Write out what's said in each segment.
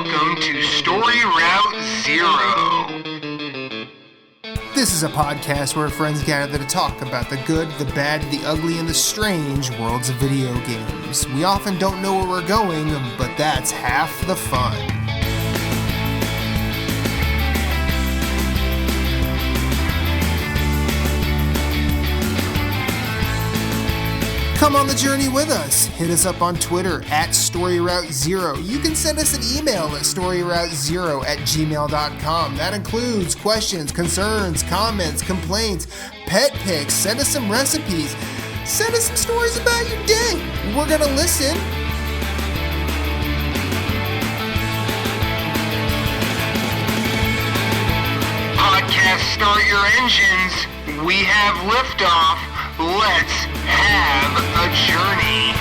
Welcome to Story Route Zero. This is a podcast where friends gather to talk about the good, the bad, the ugly, and the strange worlds of video games. We often don't know where we're going, but that's half the fun. Come on the journey with us. Hit us up on Twitter at StoryRoute0. You can send us an email at StoryRoute0@gmail.com. That includes questions, concerns, comments, complaints, pet pics. Send us some recipes. Send us some stories about your day. We're going to listen. Podcast, start your engines. We have liftoff. Let's have a journey.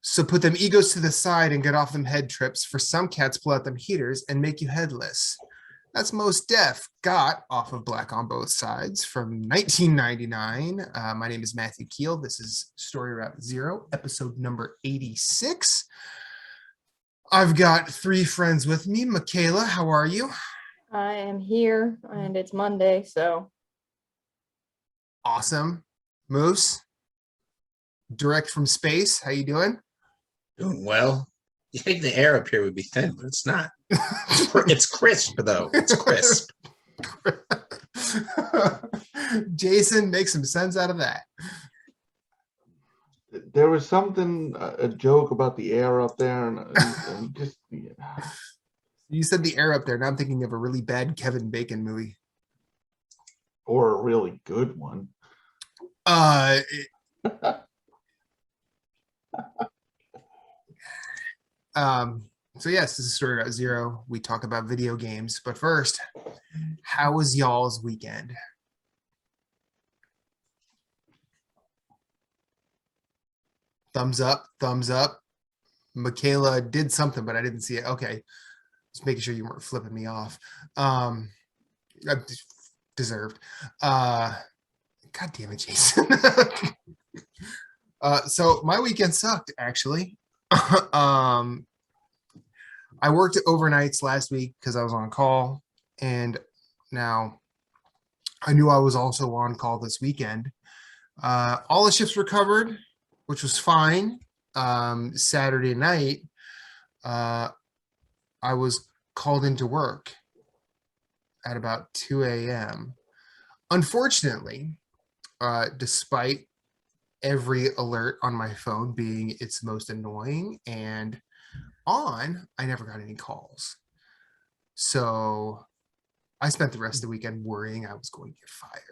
So put them egos to the side and get off them head trips. For some cats, pull out them heaters and make you headless. That's Most Def got off of Black on Both Sides from 1999. My name is Matthew Keel. This is Story Route Zero, episode number 86. I've got three friends with me. Michaela, how are you? I am here, and it's Monday, so. Awesome. Moose, direct from space. How you doing? Doing well. You think the air up here would be thin, but it's not. It's crisp, though. It's crisp. Jason, make some sense out of that. There was something, a joke about the air up there, and just. Yeah. You said the air up there. Now I'm thinking of a really bad Kevin Bacon movie. Or a really good one. So yes, this is Story Route Zero. We talk about video games, but first, how was y'all's weekend? Thumbs up, thumbs up. Michaela did something, but I didn't see it. Okay. Just making sure you weren't flipping me off. Deserved. God damn it, Jason. So my weekend sucked, actually. I worked overnights last week because I was on call, and now I knew I was also on call this weekend. All the shifts were covered, which was fine. Saturday night, I was called into work at about 2 a.m. Unfortunately, despite every alert on my phone being its most annoying and on, I never got any calls. So I spent the rest of the weekend worrying I was going to get fired.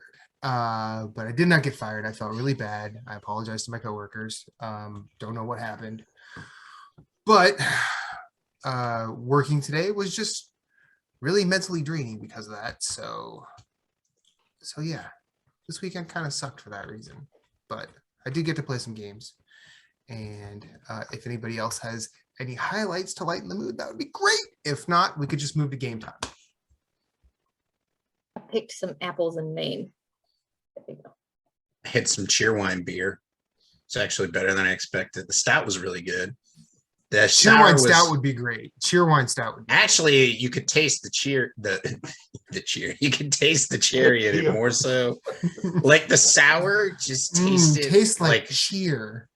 But I did not get fired. I felt really bad. I apologize to my coworkers. Don't know what happened. But working today was just really mentally draining because of that. So yeah, this weekend kind of sucked for that reason. But I did get to play some games. And if anybody else has any highlights to lighten the mood, that would be great. If not, we could just move to game time. I picked some apples in Maine. There you go. I had some Cheerwine beer. It's actually better than I expected. The stout was really good. The Cheerwine stout would be great. Cheerwine stout would be actually, you could taste the cheer. You can taste the cherry in it more so. Like the sour just tastes like cheer.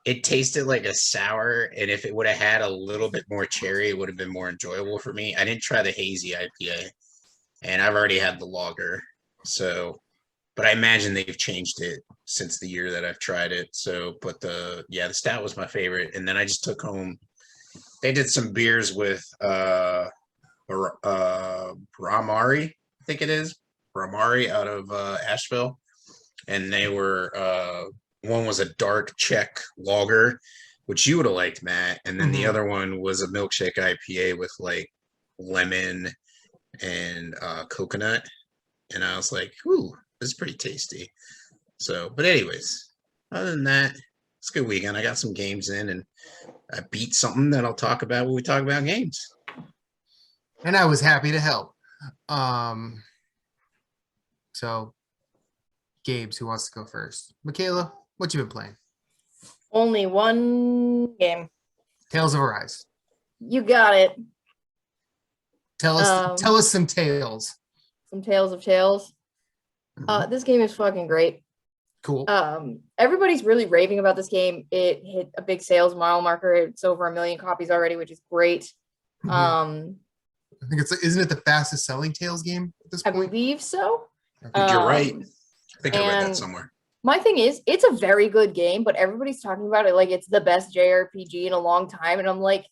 It tasted like a sour, and if it would have had a little bit more cherry, it would have been more enjoyable for me. I didn't try the hazy IPA, and I've already had the lager, so. But I imagine they've changed it since the year that I've tried it. So, but the stout was my favorite. And then I just took home, they did some beers with Bramari, I think it is. Bramari out of Asheville. And they were, one was a dark Czech lager, which you would have liked, Matt. And then the other one was a milkshake IPA with like lemon and coconut. And I was like, ooh. It's pretty tasty. So, but anyways, other than that, it's a good weekend. I got some games in, and I beat something that I'll talk about when we talk about games. And I was happy to help. So games. Who wants to go first? Michaela, what you been playing? Only one game. Tales of Arise. You got it. Tell us some tales. Some Tales of Tales. This game is fucking great. Cool. Everybody's really raving about this game. It hit a big sales mile marker. It's over 1 million copies already, which is great. I think isn't it the fastest selling Tales game at this I point? believe so. I think you're right. I think I read that and somewhere. My thing is, it's a very good game, but everybody's talking about it like it's the best JRPG in a long time. And I'm like,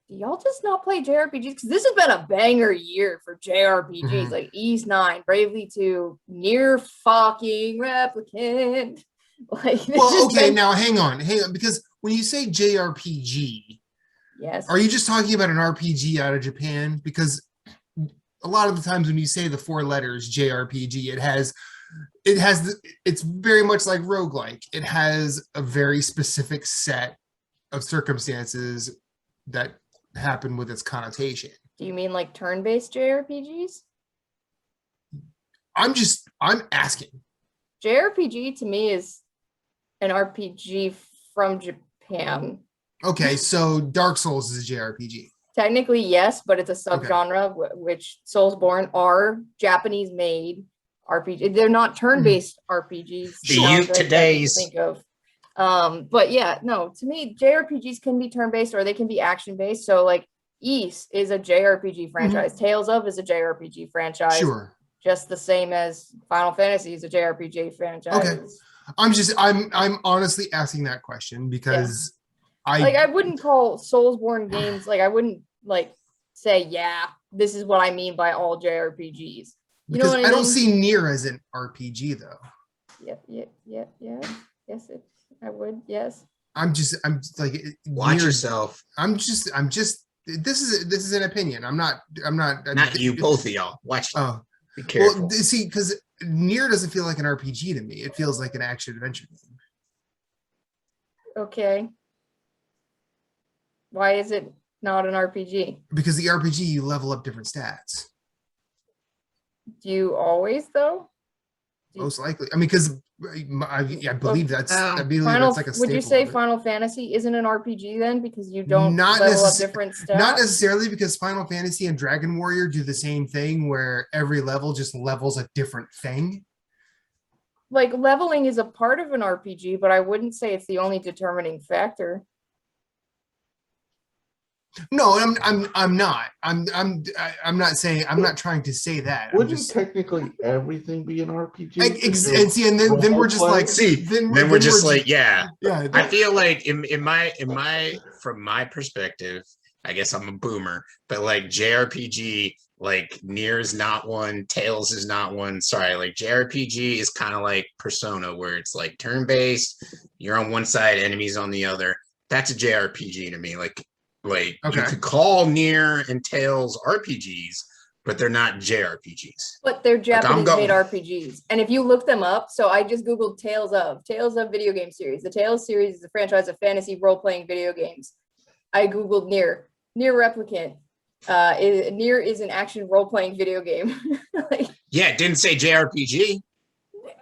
do y'all just not play JRPGs? Because this has been a banger year for JRPGs, like East 9, Bravely 2, Near fucking Replicant. Like, Well, okay, now hang on, because when you say JRPG, yes, are you just talking about an RPG out of Japan? Because a lot of the times when you say the 4 letters JRPG, it's very much like roguelike. It has a very specific set of circumstances that happen with its connotation. Do you mean like turn-based JRPGs? I'm asking. JRPG to me is an RPG from Japan. Okay, so Dark Souls is a JRPG. Technically, yes, but it's a subgenre, which Soulsborne are Japanese-made RPG. They're not turn-based RPGs. Today's think of. But yeah, no, to me, JRPGs can be turn-based or they can be action-based. So like East is a JRPG franchise. Tales of is a JRPG franchise. Sure. Just the same as Final Fantasy is a JRPG franchise. Okay. I'm honestly asking that question because I wouldn't call Soulsborne games, like I wouldn't like say, yeah, this is what I mean by all JRPGs. You know what I mean? don't see Nier as an RPG though. Yeah. Yes, I would. Yes. I'm like watch yourself. I'm just this is an opinion. I'm not you, both of y'all. Watch. Oh, be careful. Well, see, because Nier doesn't feel like an RPG to me. It feels like an action adventure game. Okay. Why is it not an RPG? Because the RPG, you level up different stats. Do you always though? Most likely. I mean, because I believe that's like a staple. Would you say Final Fantasy isn't an RPG then because you don't level up different stats? Not necessarily, because Final Fantasy and Dragon Warrior do the same thing where every level just levels a different thing. Like leveling is a part of an RPG, but I wouldn't say it's the only determining factor. No, I'm not. I'm not saying. I'm not trying to say that. Wouldn't technically everything be an RPG? And see, and then we're just like, then we're just like, yeah. I feel like in my from my perspective, I guess I'm a boomer, but like JRPG, like Nier is not one, Tales is not one. Sorry, like JRPG is kind of like Persona, where it's like turn-based. You're on one side, enemies on the other. That's a JRPG to me. Like you could call Nier and Tales RPGs, but they're not JRPGs. But they're Japanese-made RPGs. And if you look them up, so I just Googled Tales of video game series. The Tales series is a franchise of fantasy role-playing video games. I Googled Nier Replicant. Nier is an action role-playing video game. Yeah, it didn't say JRPG.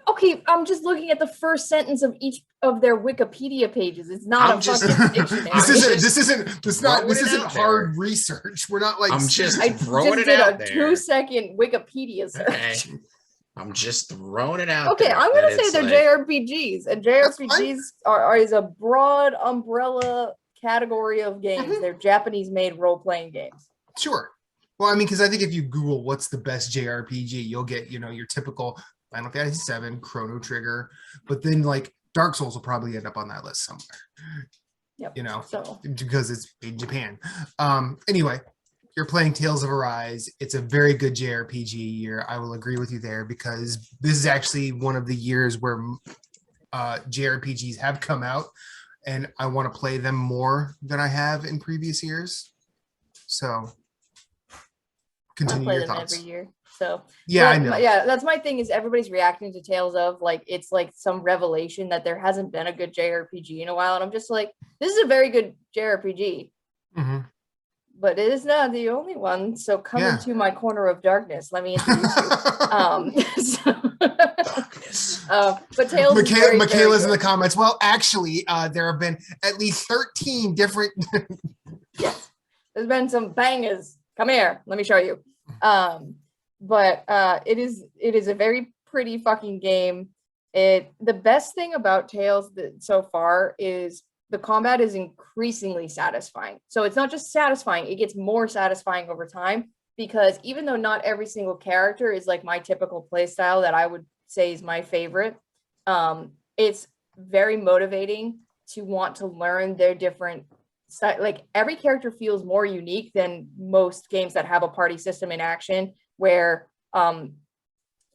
Okay, I'm just looking at the first sentence of each of their Wikipedia pages. It's not fucking dictionary. This isn't hard research. We're not like I'm just I throwing just it did out a there. 2-second Wikipedia search. Okay. I'm just throwing it out Okay, there. I'm gonna say they're JRPGs, and JRPGs is a broad umbrella category of games. They're Japanese-made role-playing games. Sure. Well, I mean, because I think if you Google what's the best JRPG, you'll get your typical Final Fantasy VII, Chrono Trigger, but then like Dark Souls will probably end up on that list somewhere. Yep. Because it's in Japan. Anyway, you're playing Tales of Arise. It's a very good JRPG year. I will agree with you there, because this is actually one of the years where JRPGs have come out, and I want to play them more than I have in previous years. So continue your thoughts. Every year. So yeah, I know. That's my thing, is everybody's reacting to Tales of like it's like some revelation that there hasn't been a good JRPG in a while, and I'm just like, this is a very good JRPG, but it is not the only one. So come into my corner of darkness. Let me introduce you. Darkness. But Tales is very, Michaela's in very the comments. Well, actually, there have been at least 13 different. Yes, there's been some bangers. Come here, let me show you. But it is a very pretty fucking game. The best thing about Tales so far is the combat is increasingly satisfying. So it's not just satisfying, it gets more satisfying over time, because even though not every single character is like my typical play style that I would say is my favorite, it's very motivating to want to learn their different, like every character feels more unique than most games that have a party system in action, where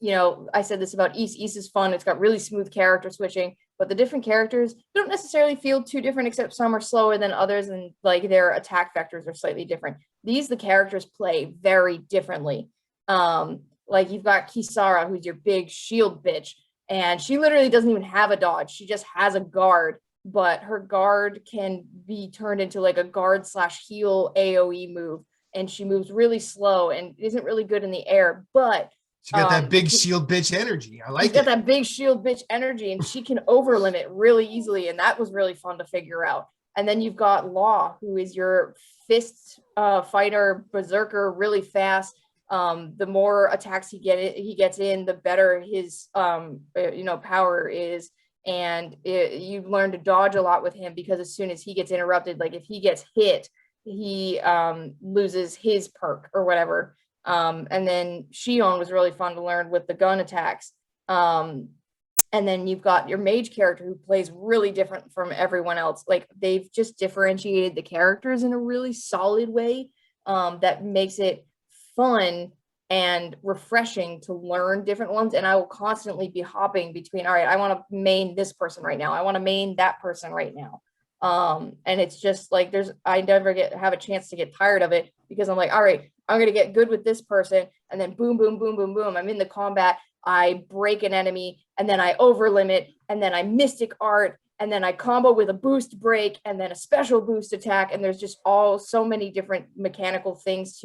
you know, I said this about East is fun, it's got really smooth character switching, but the different characters don't necessarily feel too different, except some are slower than others, and like their attack vectors are slightly different. The characters play very differently. Like you've got Kisara, who's your big shield bitch, and she literally doesn't even have a dodge, she just has a guard, but her guard can be turned into like a guard / heal AoE move, and she moves really slow and isn't really good in the air, but She got that big shield bitch energy. I like she's got that big shield bitch energy, and she can over limit really easily, and that was really fun to figure out. And then you've got Law, who is your fist fighter berserker, really fast. The more attacks he gets in, the better his power is. And you learn to dodge a lot with him, because as soon as he gets interrupted, like if he gets hit, he loses his perk or whatever. And then Shion was really fun to learn with the gun attacks. And then you've got your mage character, who plays really different from everyone else. Like they've just differentiated the characters in a really solid way, that makes it fun and refreshing to learn different ones. And I will constantly be hopping between, all right, I want to main this person right now, I want to main that person right now. And it's just like I never have a chance to get tired of it, because I'm like, all right, I'm gonna get good with this person, and then boom, boom, boom, boom, boom, I'm in the combat, I break an enemy, and then I over limit, and then I mystic art, and then I combo with a boost break, and then a special boost attack, and there's just so many different mechanical things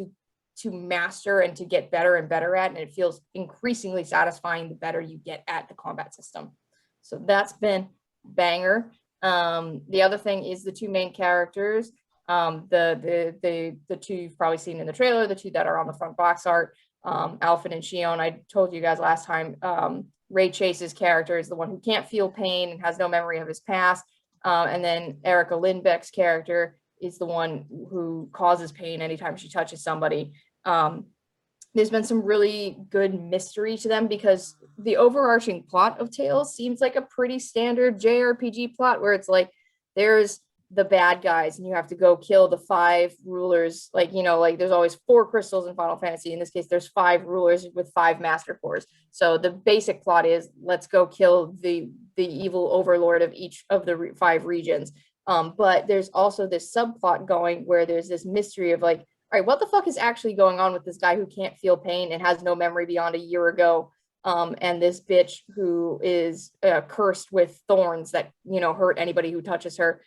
to master and to get better and better at, and it feels increasingly satisfying the better you get at the combat system. So that's been banger. The other thing is the two main characters, the two you've probably seen in the trailer, the two that are on the front box art, Alphen and Shion. I told you guys last time, Ray Chase's character is the one who can't feel pain and has no memory of his past, and then Erica Lindbeck's character is the one who causes pain anytime she touches somebody. There's been some really good mystery to them, because the overarching plot of Tales seems like a pretty standard JRPG plot, where it's like there's the bad guys and you have to go kill the 5 rulers. Like, you know, like there's always 4 crystals in Final Fantasy. In this case, there's 5 rulers with 5 master cores. So the basic plot is let's go kill the evil overlord of each of the 5 regions. But there's also this subplot going where there's this mystery of like, all right, what the fuck is actually going on with this guy who can't feel pain and has no memory beyond a year ago? And this bitch who is cursed with thorns that, you know, hurt anybody who touches her.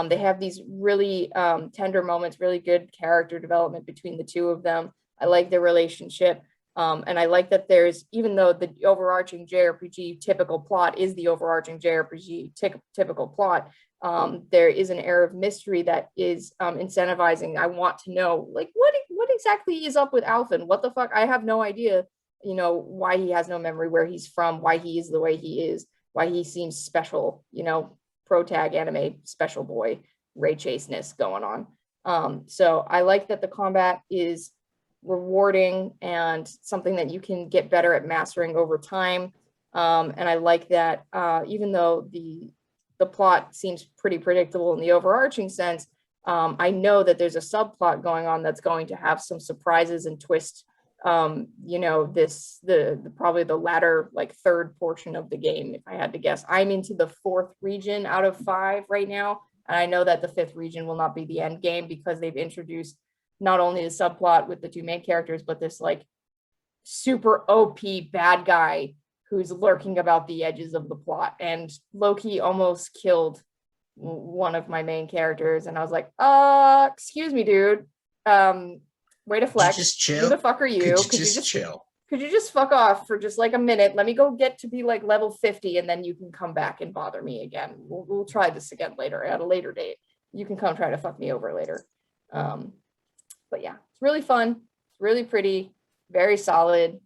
They have these really tender moments, really good character development between the two of them. I like their relationship. And I like that there's, even though the overarching JRPG typical plot is the overarching JRPG typical plot, there is an air of mystery that is incentivizing. I want to know, like, what exactly is up with Alphen? What the fuck? I have no idea, you know, why he has no memory, where he's from, why he is the way he is, why he seems special, you know, pro-tag anime special boy Ray Chaseness going on. So I like that the combat is rewarding and something that you can get better at mastering over time. And I like that even though the plot seems pretty predictable in the overarching sense, I know that there's a subplot going on that's going to have some surprises and twists. You know, probably the latter, like 3rd portion of the game, if I had to guess. I'm into the 4th region out of 5 right now, and I know that the 5th region will not be the end game, because they've introduced not only the subplot with the 2 main characters, but this like super OP bad guy who's lurking about the edges of the plot. And Loki almost killed one of my main characters, and I was like, excuse me, dude. Way to flex. Just chill. Who the fuck are you? Could you just chill? could you just fuck off for just like a minute? Let me go get to be like level 50 and then you can come back and bother me again. We'll try this again later at a later date. You can come try to fuck me over later. But yeah, it's really fun. It's really pretty, very solid.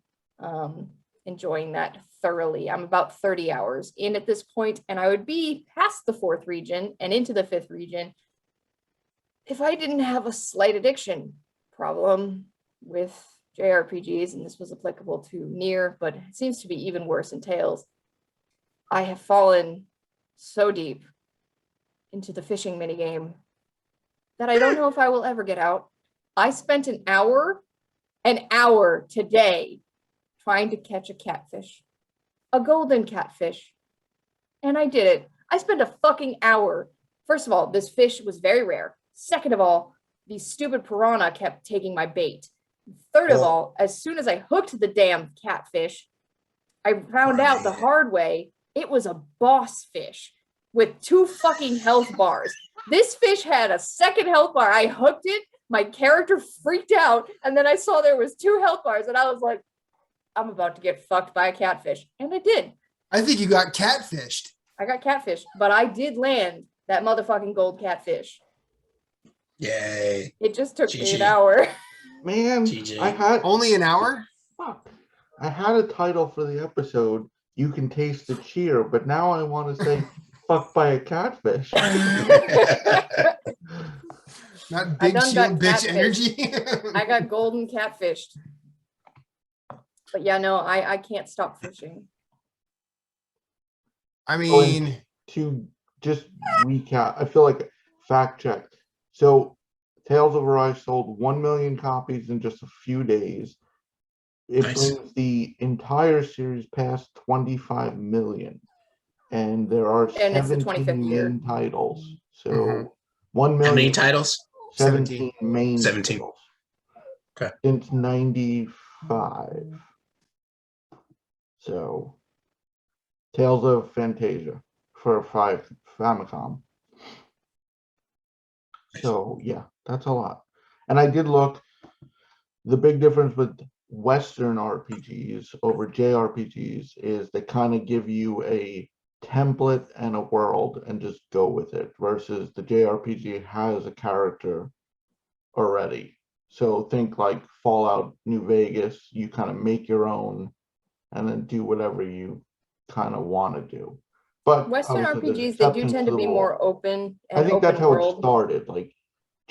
Enjoying that thoroughly. I'm about 30 hours in at this point, and I would be past the 4th region and into the 5th region if I didn't have a slight addiction problem with JRPGs, and this was applicable to Nier, but it seems to be even worse in Tales. I have fallen so deep into the fishing minigame that I don't know if I will ever get out. I spent an hour today trying to catch a catfish, a golden catfish, and I did it. I spent a fucking hour. First of all, this fish was very rare. Second of all, the stupid piranha kept taking my bait. Third of all, as soon as I hooked the damn catfish, I found out the hard way it was a boss fish with 2 fucking health bars. This fish had a 2nd health bar. I hooked it, my character freaked out, and then I saw there was 2 health bars, and I was like, I'm about to get fucked by a catfish. And I did. I think you got catfished. I got catfished, but I did land that motherfucking gold catfish. Yay. It just took me GG. an hour. Man, GG. I had Only an hour? fuck. I had a title for the episode. You can taste the cheer, but now I want to say "fucked by a catfish." Not I big done shield got bitch catfished. energy. I got golden catfished. But yeah, no, I can't stop fishing. I mean, To just recap, I feel like fact check. So, Tales of Arise sold 1 million copies in just a few days. It Nice. brings the entire series past 25 million, and there are And it's the 17 25th year. main titles. So, Mhm. 1 How million. many titles? 17 main 17. titles. Okay. Since 95. So, Tales of Fantasia for Famicom. So, yeah, that's a lot. And I did look, the big difference with Western RPGs over JRPGs is they kind of give you a template and a world and just go with it, versus the JRPG has a character already. So think like Fallout New Vegas, you kind of make your own and then do whatever you kind of want to do. But Western obviously there's RPGs, they do exceptions tend to to the be rule. more open I and think that's open how it world. started. Like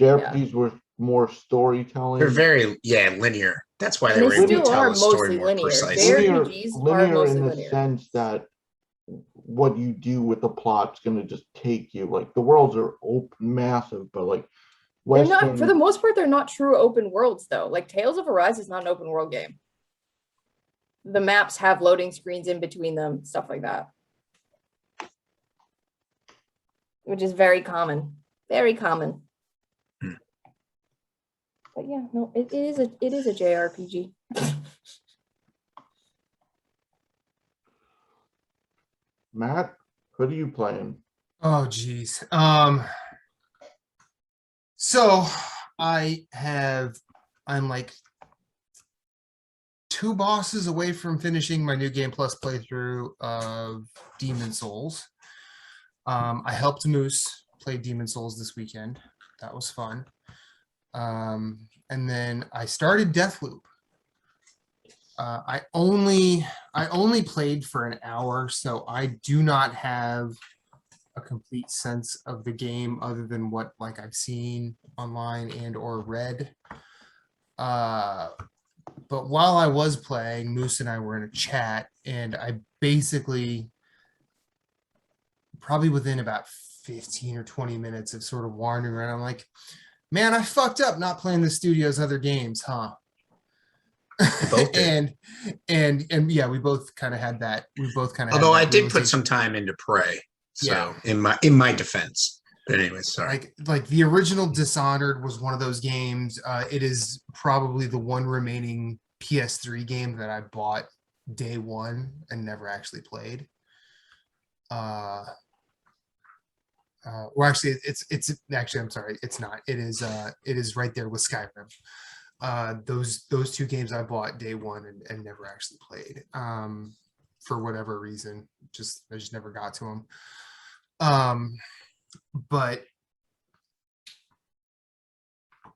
JRPGs were more storytelling. They're very linear. That's why And they they were able to still tell are the story mostly more linear. precisely. JRPGs are linear mostly in the linear. sense that what you do with the plot's going to just take you. Like the worlds are open, massive, but like They're Western, not, for the most part, they're not true open worlds though. Like Tales of Arise is not an open world game. The maps have loading screens in between them, stuff like that. Which is very common. Very common. Hmm. But yeah, no, it is a JRPG. Matt, what are you playing? oh geez. So I'm like 2 bosses away from finishing my New Game Plus playthrough of Demon Souls. I helped Moose play Demon Souls this weekend. That was fun. And then I started Deathloop. I only played for an hour, so I do not have a complete sense of the game other than what like I've seen online and or read. But while I was playing, Moose and I were in a chat, and I basically, probably within about 15 or 20 minutes of sort of wandering around, I'm like, man, I fucked up not playing the studio's other games, huh? Both did. and yeah, we both kind of had that. We both kind of Although I had that did put realization. some time into Prey. So Yeah. in my defense. But anyway, sorry. Like the original Dishonored was one of those games. It is probably the one remaining PS3 game that I bought day one and never actually played. Well, actually, it's actually, I'm sorry, it's not. It is right there with Skyrim. Those two games I bought day one and never actually played. For whatever reason, I just never got to them. But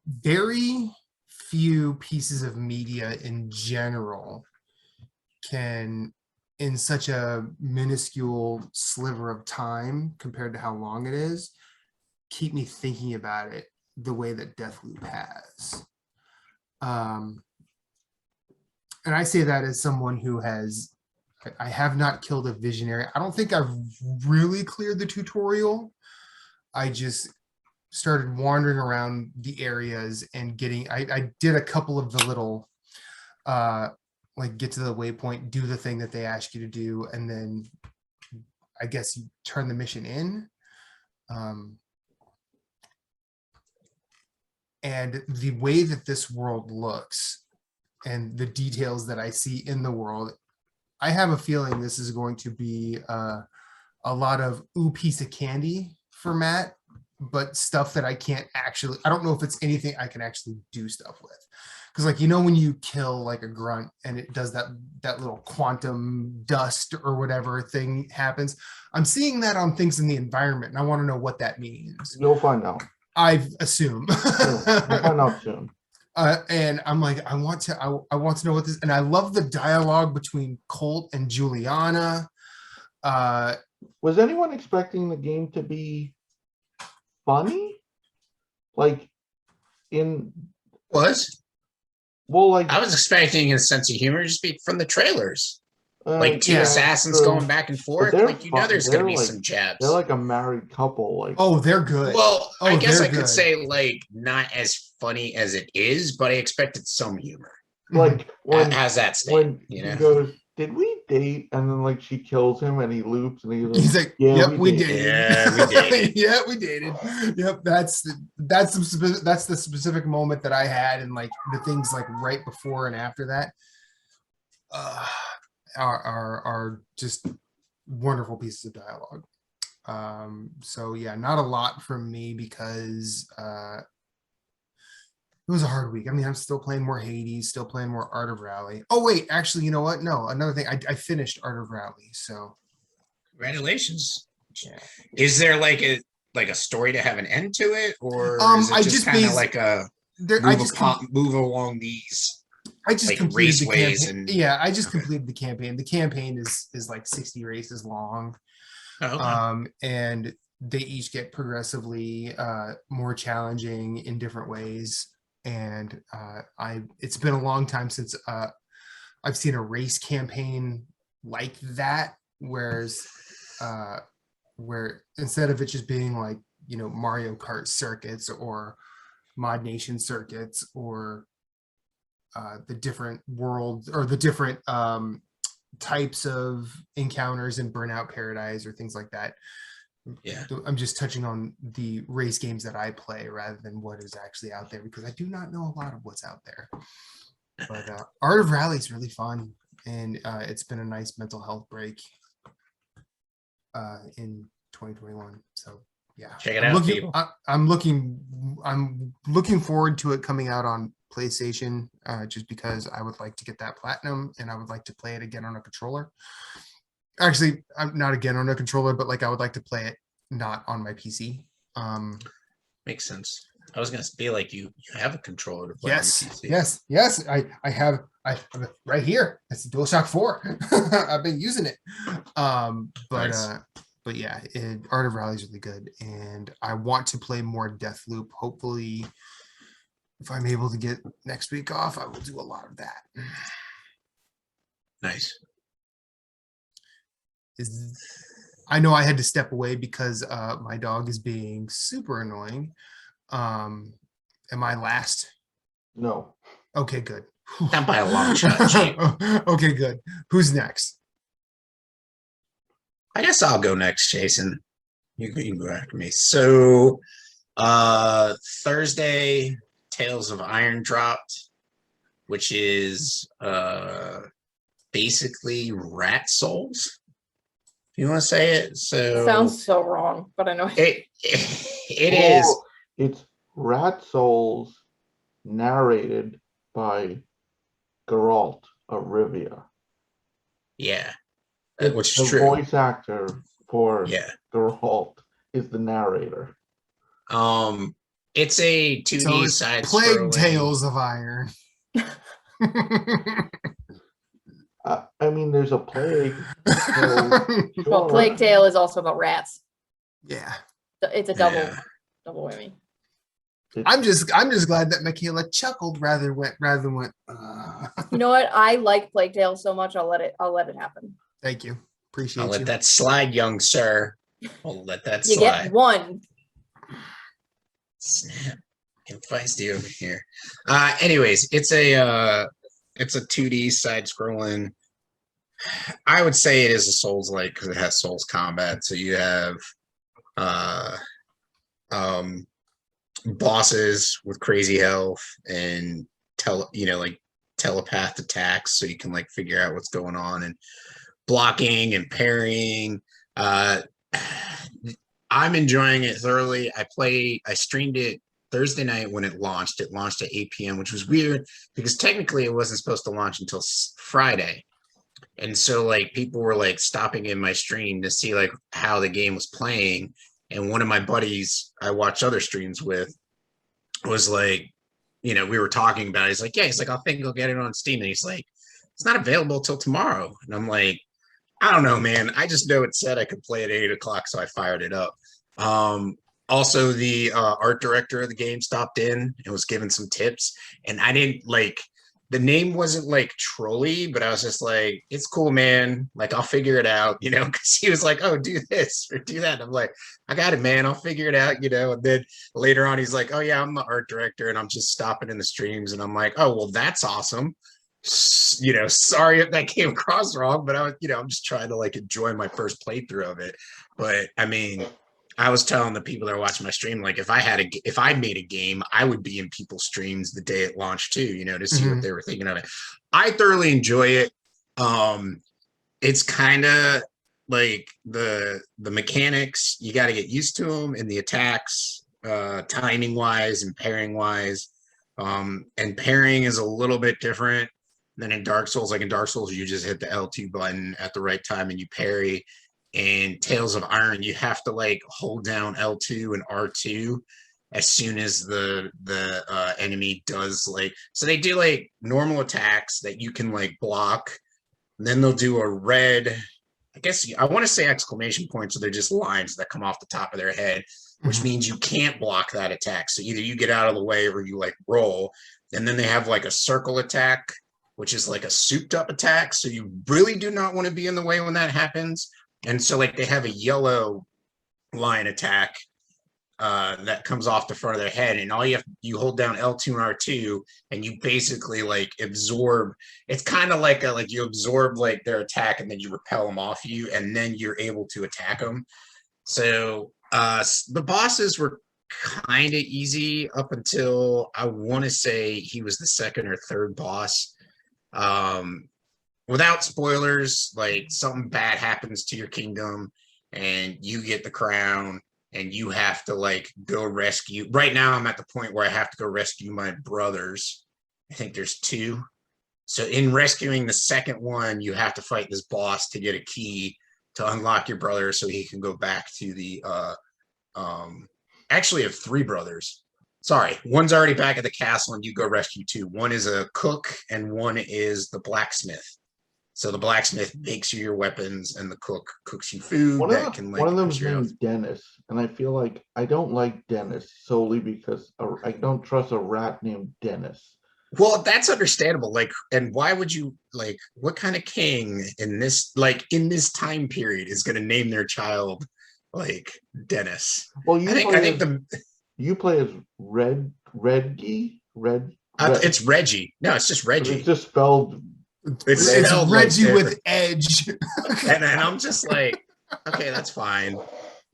very few pieces of media in general can, in such a minuscule sliver of time compared to how long it is, keep me thinking about it the way that Deathloop has. And I say that as someone who I have not killed a visionary. I don't think I've really cleared the tutorial. I just started wandering around the areas and I did a couple of the little, like get to the waypoint, do the thing that they ask you to do, and then I guess you turn the mission in. And the way that this world looks and the details that I see in the world, I have a feeling this is going to be a lot of piece of candy for Matt, but stuff that I don't know if it's anything I can actually do stuff with. Because like, when you kill like a grunt and it does that little quantum dust or whatever thing happens, I'm seeing that on things in the environment, and I want to know what that means. You'll find out. I assume. You'll find out soon. And I'm like, I want to know what this, and I love the dialogue between Colt and Juliana. Was anyone expecting the game to be funny? Like Like I I was expecting a sense of humor just be from the trailers. Like two yeah, assassins true. going back and forth. they're Like there's gonna be some jabs. They're like a married couple. Like, oh, they're good. Well, I guess they're I could good. say like not as funny as it is, but I expected some humor. like when As that stand, he goes, "Did we date?" And then like she kills him, and he loops, and He's like, "Yeah, yep, we dated. Yeah, we dated. Yeah, we dated. Yep, that's the specific moment that I had, and like the things like right before and after that are just wonderful pieces of dialogue. So yeah, not a lot from me because it was a hard week. I mean, I'm still playing more Hades, still playing more Art of Rally. Oh wait, actually, you know what? No, another thing. I finished Art of Rally, so Congratulations. yeah. Is there like a story to have an end to it, or is it I just kind of like a move along these I just like completed the raceways campaign. and Yeah, I just completed the campaign. The campaign is like 60 races long. Oh, okay. And they each get progressively more challenging in different ways. And it's been a long time since I've seen a race campaign like that, whereas where instead of it just being like, Mario Kart circuits or Mod Nation circuits or the different worlds or the different types of encounters in Burnout Paradise or things like that. Yeah. I'm just touching on the race games that I play rather than what is actually out there, because I do not know a lot of what's out there. But Art of Rally is really fun, and it's been a nice mental health break in 2021. So yeah, Check it out, people. I'm looking forward to it coming out on PlayStation, just because I would like to get that platinum and I would like to play it again on a controller. Actually, I'm not again on a controller, but like I would like to play it not on my PC. Makes sense. I was gonna be like, you have a controller to play Yes, on your PC. yes. I have right here. It's the DualShock 4. I've been using it. Nice. But yeah, Art of Rally is really good, and I want to play more Deathloop. Hopefully, if I'm able to get next week off, I will do a lot of that. Nice. I know I had to step away because my dog is being super annoying. Am I last? No. Okay, good. Not by a long shot, Chief. Okay, good. Who's next? I guess I'll go next, Jason. You can go after me. So Thursday, Tales of Iron dropped, which is basically Rat Souls. You want to say it? So Sounds so wrong, but I know it is. It's Rat Souls narrated by Geralt of Rivia. Yeah, It's which is the true. voice actor for Yeah. Geralt is the narrator. It's a 2D So it's side Plague scrolling. Tales of Iron. I mean, there's a plague. So Well, Plague sure. Tale is also about rats. Yeah. It's a Yeah. double whammy. I'm just glad that Michaela chuckled rather than went. You know what? I like Plague Tale so much. I'll let it happen. Thank you. Appreciate I'll you. let that slide, young sir. I'll let that You slide. get one. Snap. F.I.S.T over here. Anyways, it's a 2D side scrolling. I would say it is a Souls-like because it has Souls combat. So you have bosses with crazy health and like telepath attacks, so you can like figure out what's going on, and blocking and parrying. I'm enjoying it thoroughly. I streamed it Thursday night when it launched. It launched at 8 p.m., which was weird because technically it wasn't supposed to launch until Friday. And so like people were like stopping in my stream to see like how the game was playing. And one of my buddies I watch other streams with was like, we were talking about it. He's like, yeah, he's like, I think I'll get it on Steam. And he's like, it's not available till tomorrow. And I'm like, I don't know, man. I just know it said I could play at 8 o'clock, so I fired it up. Also, the art director of the game stopped in and was giving some tips. And I didn't like, the name wasn't like trolly, but I was just like, it's cool, man. Like, I'll figure it out, because he was like, oh, do this or do that. And I'm like, I got it, man. I'll figure it out, And then later on, he's like, oh, yeah, I'm the art director and I'm just stopping in the streams. And I'm like, oh, well, that's awesome. Sorry if that came across wrong, but I'm just trying to like enjoy my first playthrough of it. But I mean, I was telling the people that are watching my stream, like if I made a game, I would be in people's streams the day it launched too, to see what they were thinking of it. I thoroughly enjoy it. It's kind of like the mechanics, you got to get used to them, and the attacks, timing wise and pairing wise. And pairing is a little bit different than in Dark Souls. Like in Dark Souls, you just hit the L2 button at the right time and you parry. In Tales of Iron, you have to like hold down L2 and R2 as soon as the enemy does like, so they do like normal attacks that you can like block, and then they'll do a red, I guess I want to say exclamation point, so they're just lines that come off the top of their head, which means you can't block that attack. So either you get out of the way or you like roll. And then they have like a circle attack, which is like a souped up attack. So you really do not want to be in the way when that happens. And so like they have a yellow line attack that comes off the front of their head, and all you hold down L2 and R2 and you basically like absorb. It's kind of like you absorb like their attack and then you repel them off you, and then you're able to attack them. So the bosses were kind of easy up until I want to say he was the second or third boss. Without spoilers, like something bad happens to your kingdom and you get the crown and you have to like go rescue. Right now I'm at the point where I have to go rescue my brothers. I think there's two. So in rescuing the second one, you have to fight this boss to get a key to unlock your brother so he can go back to the actually I have three brothers. Sorry, one's already back at the castle and you go rescue two. One is a cook and one is the blacksmith. So the blacksmith makes you your weapons and the cook cooks you food One of them's named Dennis, and I feel like I don't like Dennis solely because I don't trust a rat named Dennis. Well, that's understandable. Like, and why would you like? What kind of king in this time period is going to name their child like Dennis? Well, you play as Reggie. It's Reggie. No, it's just Reggie. It's just spelled. It's Reggie like with edge. And I'm just like, okay, that's fine.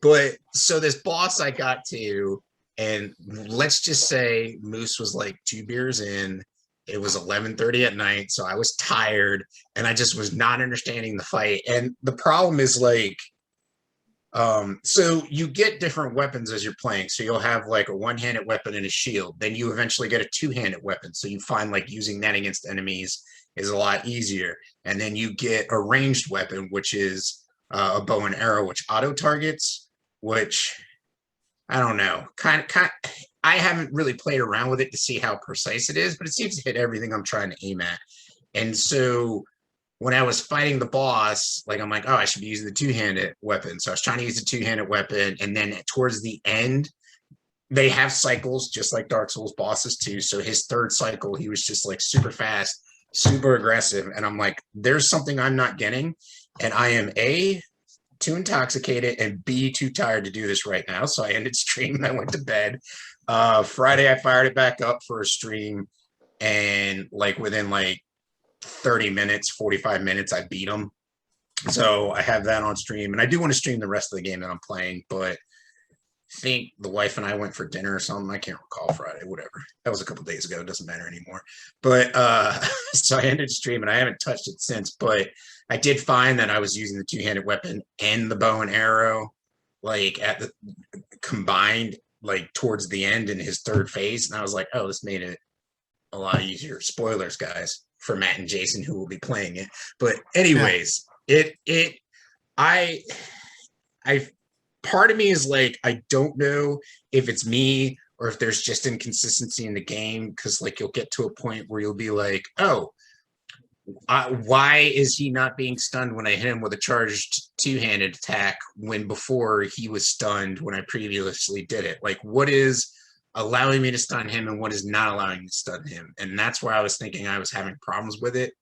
But so this boss I got to, and let's just say Moose was like 2 beers in. It was 11:30 at night, so I was tired and I just was not understanding the fight. And the problem is like So you get different weapons as you're playing. So you'll have like a one-handed weapon and a shield. Then you eventually get a two-handed weapon. So you find like using that against enemies is a lot easier. And then you get a ranged weapon, which is a bow and arrow, which auto targets, which I don't know. I haven't really played around with it to see how precise it is, but it seems to hit everything I'm trying to aim at. And so when I was fighting the boss, like I'm like, oh, I should be using the two-handed weapon. So I was trying to use the two-handed weapon, and then towards the end, they have cycles just like Dark Souls bosses too. So his third cycle, he was just like super fast, super aggressive, and I'm like, there's something I'm not getting, and I am A, too intoxicated, and B, too tired to do this right now. So I ended stream and I went to bed. Friday, I fired it back up for a stream, and like within like 30 minutes, 45 minutes, I beat him. So I have that on stream, and I do want to stream the rest of the game that I'm playing, but I think the wife and I went for dinner or something. I can't recall Friday, whatever. That was a couple days ago. It doesn't matter anymore. But so I ended stream and I haven't touched it since, but I did find that I was using the two-handed weapon and the bow and arrow like at the combined like towards the end in his third phase. And I was like, oh, this made it a lot easier. Spoilers, guys, for Matt and Jason who will be playing it. But anyways, I part of me is like, I don't know if it's me or if there's just inconsistency in the game, because like you'll get to a point where you'll be like, oh, why is he not being stunned when I hit him with a charged two-handed attack when before he was stunned when I previously did it? Like, what is allowing me to stun him and what is not allowing me to stun him? And that's where I was thinking I was having problems with it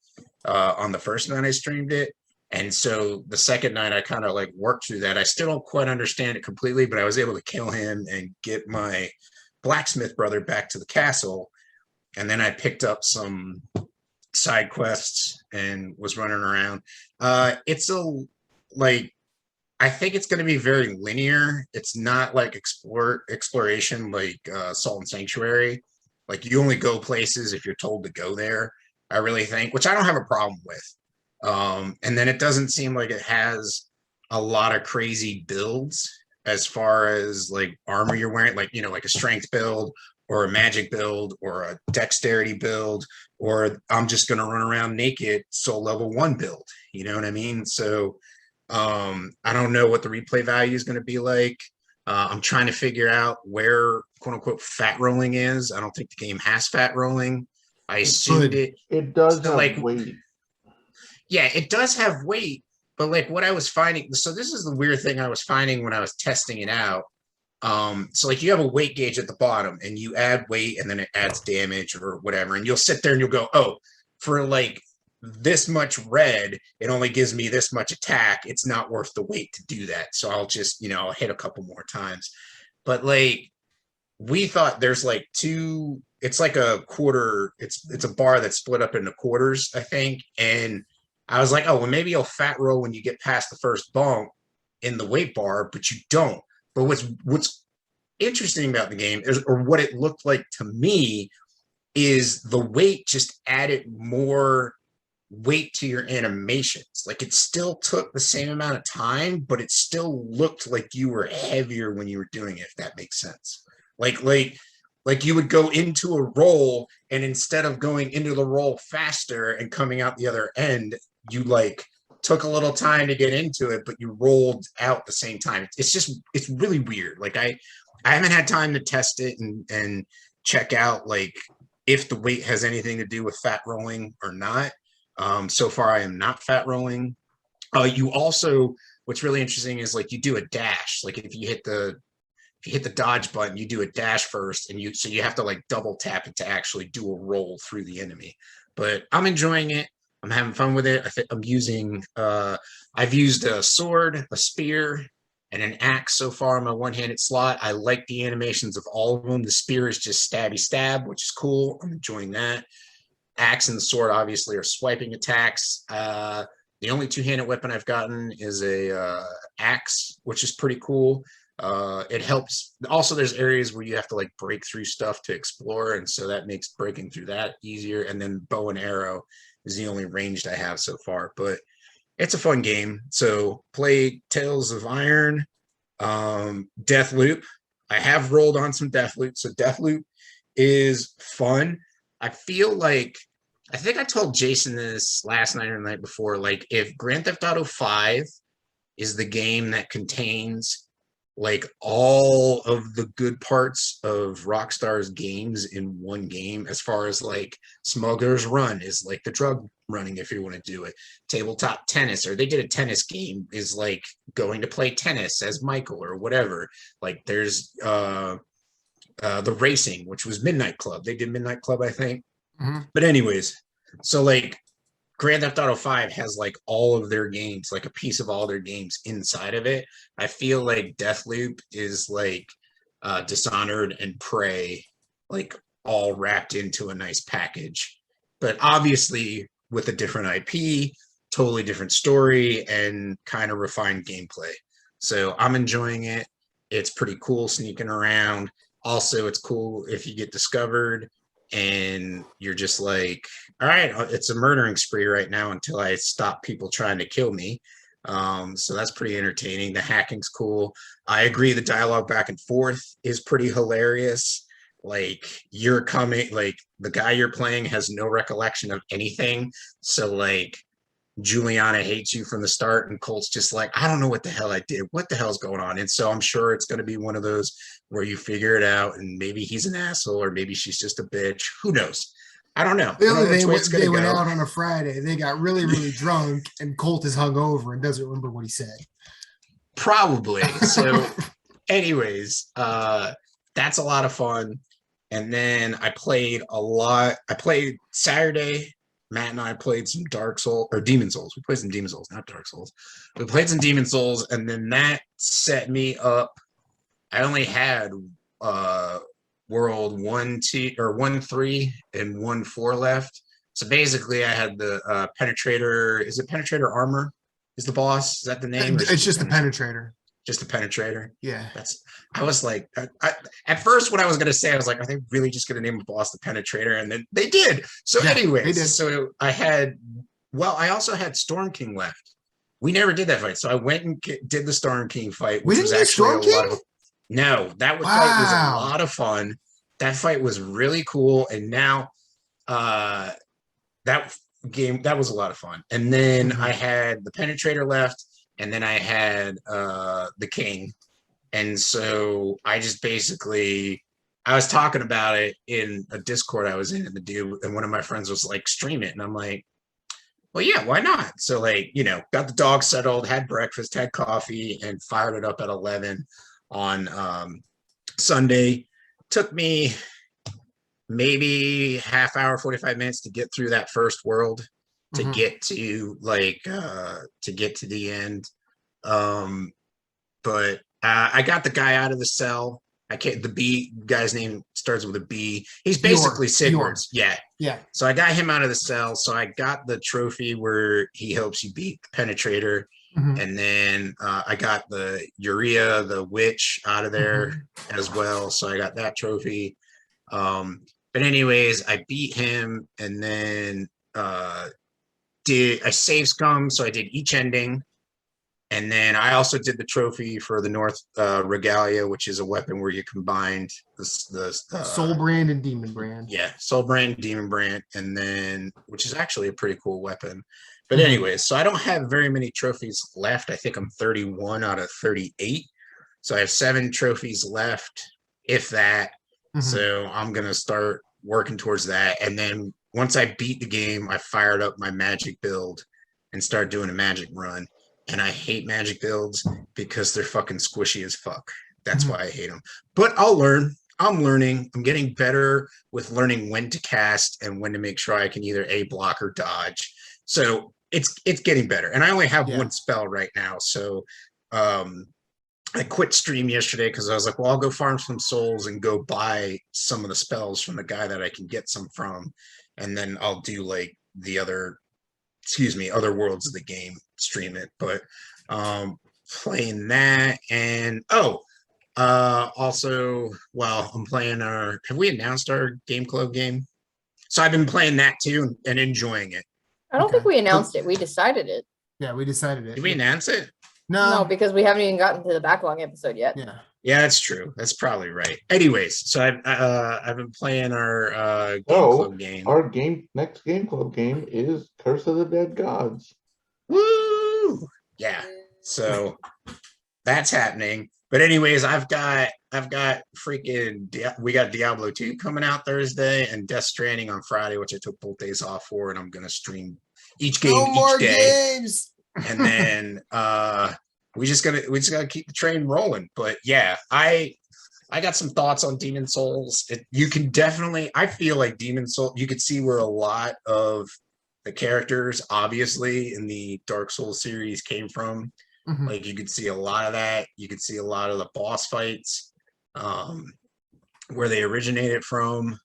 on the first night I streamed it. And so the second night I kind of like worked through that. I still don't quite understand it completely, but I was able to kill him and get my blacksmith brother back to the castle. And then I picked up some side quests and was running around. It's a like I think it's going to be very linear. It's not like exploration like Salt and Sanctuary. Like you only go places if you're told to go there. I really think, which I don't have a problem with. And then it doesn't seem like it has a lot of crazy builds as far as like armor you're wearing, like, you know, like a strength build or a magic build or a dexterity build, or I'm just going to run around naked soul level 1 build. You know what I mean? So I don't know what the replay value is going to be like. I'm trying to figure out where quote unquote fat rolling is. I don't think the game has fat rolling. I assumed it does so have like weight. Yeah, it does have weight, but like what I was finding, so this is the weird thing I was finding when I was testing it out. So like you have a weight gauge at the bottom and you add weight and then it adds damage or whatever. And you'll sit there and you'll go, oh, for like this much red, it only gives me this much attack. It's not worth the weight to do that. So I'll just, you know, I'll hit a couple more times. But like we thought there's like two, it's like a quarter, it's a bar that's split up into quarters, I think. And I was like, oh, well, maybe you'll fat roll when you get past the first bump in the weight bar, but you don't. But what's interesting about the game is, or what it looked like to me, is the weight just added more weight to your animations. Like it still took the same amount of time, but it still looked like you were heavier when you were doing it, if that makes sense. Like you would go into a roll, and instead of going into the roll faster and coming out the other end, you like took a little time to get into it, but you rolled out the same time. It's really weird. Like I haven't had time to test it and check out like if the weight has anything to do with fat rolling or not. So far I am not fat rolling. You also, what's really interesting is like you do a dash. Like if you hit the dodge button, you do a dash first, and so you have to like double tap it to actually do a roll through the enemy. But I'm enjoying it. I'm having fun with it. I think I'm using I've used a sword, a spear, and an axe so far in my one-handed slot. I like the animations of all of them. The spear is just stabby stab, which is cool. I'm enjoying that. Axe and the sword obviously are swiping attacks. The only two-handed weapon I've gotten is a axe, which is pretty cool. It helps. Also, there's areas where you have to like break through stuff to explore, and so that makes breaking through that easier. And then bow and arrow is the only ranged I have so far, but it's a fun game. So play Tales of Iron, Deathloop. I have rolled on some Deathloop, so Deathloop is fun. I feel like I think I told Jason this last night or the night before. Like, if Grand Theft Auto 5 is the game that contains like all of the good parts of Rockstar's games in one game, as far as like Smuggler's Run is like the drug running, if you want to do it. Tabletop tennis, or they did a tennis game, is like going to play tennis as Michael or whatever. Like there's the racing, which was Midnight Club. They did Midnight Club, I think. But anyways, so like Grand Theft Auto 5 has like all of their games, like a piece of all their games inside of it. I feel like Deathloop is like Dishonored and Prey, like all wrapped into a nice package. But obviously with a different IP, totally different story, and kind of refined gameplay. So I'm enjoying it. It's pretty cool sneaking around. Also, it's cool if you get discovered and you're just like, all right, it's a murdering spree right now until I stop people trying to kill me. So that's pretty entertaining. The hacking's cool. I agree, the dialogue back and forth is pretty hilarious. Like, you're coming, like the guy you're playing has no recollection of anything, so like Juliana hates you from the start, and Colt's just like, I don't know what the hell I did. What the hell's going on? And so I'm sure it's going to be one of those where you figure it out, and maybe he's an asshole, or maybe she's just a bitch. Who knows? I don't know. They went out on a Friday. They got really, really drunk, and Colt is hungover and doesn't remember what he said. Probably. So, anyways, that's a lot of fun. And then I played a lot. I played Saturday. Matt and I played some Dark Souls or Demon Souls. We played some Demon Souls, not Dark Souls. We played some Demon Souls, and then that set me up. I only had world 1, 2, or 1, 3, and 1, 4 left. So basically, I had the Penetrator. Is it Penetrator Armor? Is the boss? Is that the name? It's just the Penetrator. Just the Penetrator. Yeah. I was like, at first, what I was gonna say, I was like, are they really just gonna name a boss the Penetrator? And then they did. So, yeah, anyways, they did. So I also had Storm King left. We never did that fight, so I went and did the Storm King fight, which was actually a lot of. No, that fight was a lot of fun. That fight was really cool, and now, that was a lot of fun. And then I had the Penetrator left. And then I had the King. And so I just basically, I was talking about it in a Discord I was in, and one of my friends was like, stream it. And I'm like, well, yeah, why not? So like, got the dog settled, had breakfast, had coffee, and fired it up at 11 on Sunday. Took me maybe half hour, 45 minutes to get through that first world. To get to the end. But I got the guy out of the cell. The B guy's name starts with a B. He's basically Sigurd's. Yeah. So I got him out of the cell. So I got the trophy where he helps you beat the Penetrator. And then I got the Urea, the witch, out of there as well. So I got that trophy. But anyways, I beat him, and then I saved scum, so I did each ending, and then I also did the trophy for the North Regalia, which is a weapon where you combined the Soul Brand and Demon Brand. Yeah, Soul Brand, Demon Brand, and then, which is actually a pretty cool weapon. But anyways, so I don't have very many trophies left. I think I'm 31 out of 38, so I have 7 trophies left, if that. So I'm gonna start working towards that, and then once I beat the game, I fired up my magic build and started doing a magic run. And I hate magic builds because they're fucking squishy as fuck. That's why I hate them. But I'll learn. I'm learning. I'm getting better with learning when to cast and when to make sure I can either A, block or dodge. So it's getting better. And I only have one spell right now. So I quit stream yesterday because I was like, well, I'll go farm some souls and go buy some of the spells from the guy that I can get some from. And then I'll do like the other worlds of the game, stream it. But playing that, and also, well, I'm playing have we announced our Game Club game? So I've been playing that too and enjoying it. I don't think we announced it. We decided it. Yeah, we decided it. Did we announce it? No, No. because we haven't even gotten to the backlog episode yet. Yeah. Yeah, that's true. That's probably right. Anyways, so I've been playing our game So club game. our next game club game is Curse of the Dead Gods. Woo! Yeah. So that's happening. But anyways, I've got freaking we got Diablo 2 coming out Thursday and Death Stranding on Friday, which I took both days off for, and I'm gonna stream each game No more each day. games. And then we just gotta keep the train rolling. But yeah, I got some thoughts on Demon Souls. You can definitely, I feel like Demon Soul, you could see where a lot of the characters, obviously, in the Dark Souls series came from. Mhm. Like you could see a lot of that. You could see a lot of the boss fights, where they originated from.